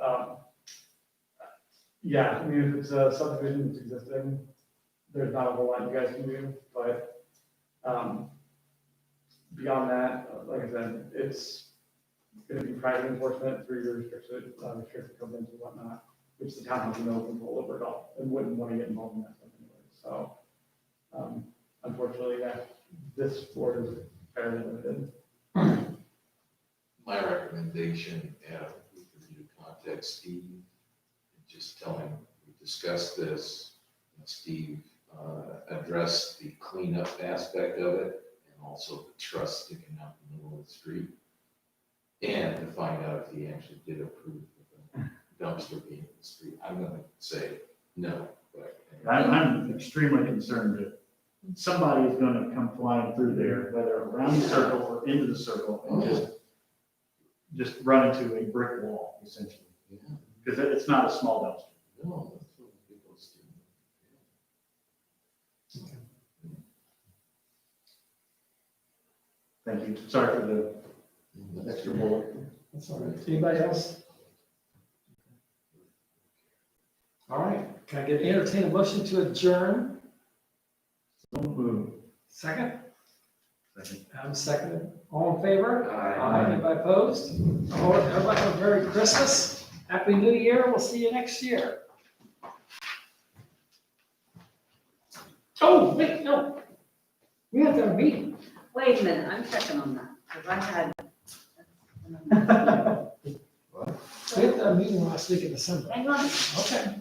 yeah, I mean, if it's a subdivision that's existing, there's not a whole lot you guys can do, but, beyond that, like I said, it's gonna be private enforcement through your restricted covenants and whatnot, which the town has no control over at all, and wouldn't want to get involved in that stuff anyway. So, unfortunately, yeah, this board is fairly limited. My recommendation, we could you contact Steve and just tell him we discussed this. And Steve addressed the cleanup aspect of it and also the truss sticking out in the middle of the street. And to find out if he actually did approve of the dumpster being in the street. I'm gonna say no, but. I'm extremely concerned that somebody is gonna come flying through there, whether around the circle or into the circle, and just run into a brick wall, essentially. Yeah, Because it's not a small dumpster. no, that's what people do. Thank you. Sorry for the extra bullet. That's all right. Anybody else? All right, can I get entertain a motion to adjourn? Don't move. Second? Second. I'm seconded. All in favor? Aye. Anybody opposed? All right, everybody have a Merry Christmas, Happy New Year, we'll see you next year. Oh, wait, no. We have to have a meeting. wait a minute, I'm checking on that, because I had. We have to have a meeting last week in December. Hang on, Okay.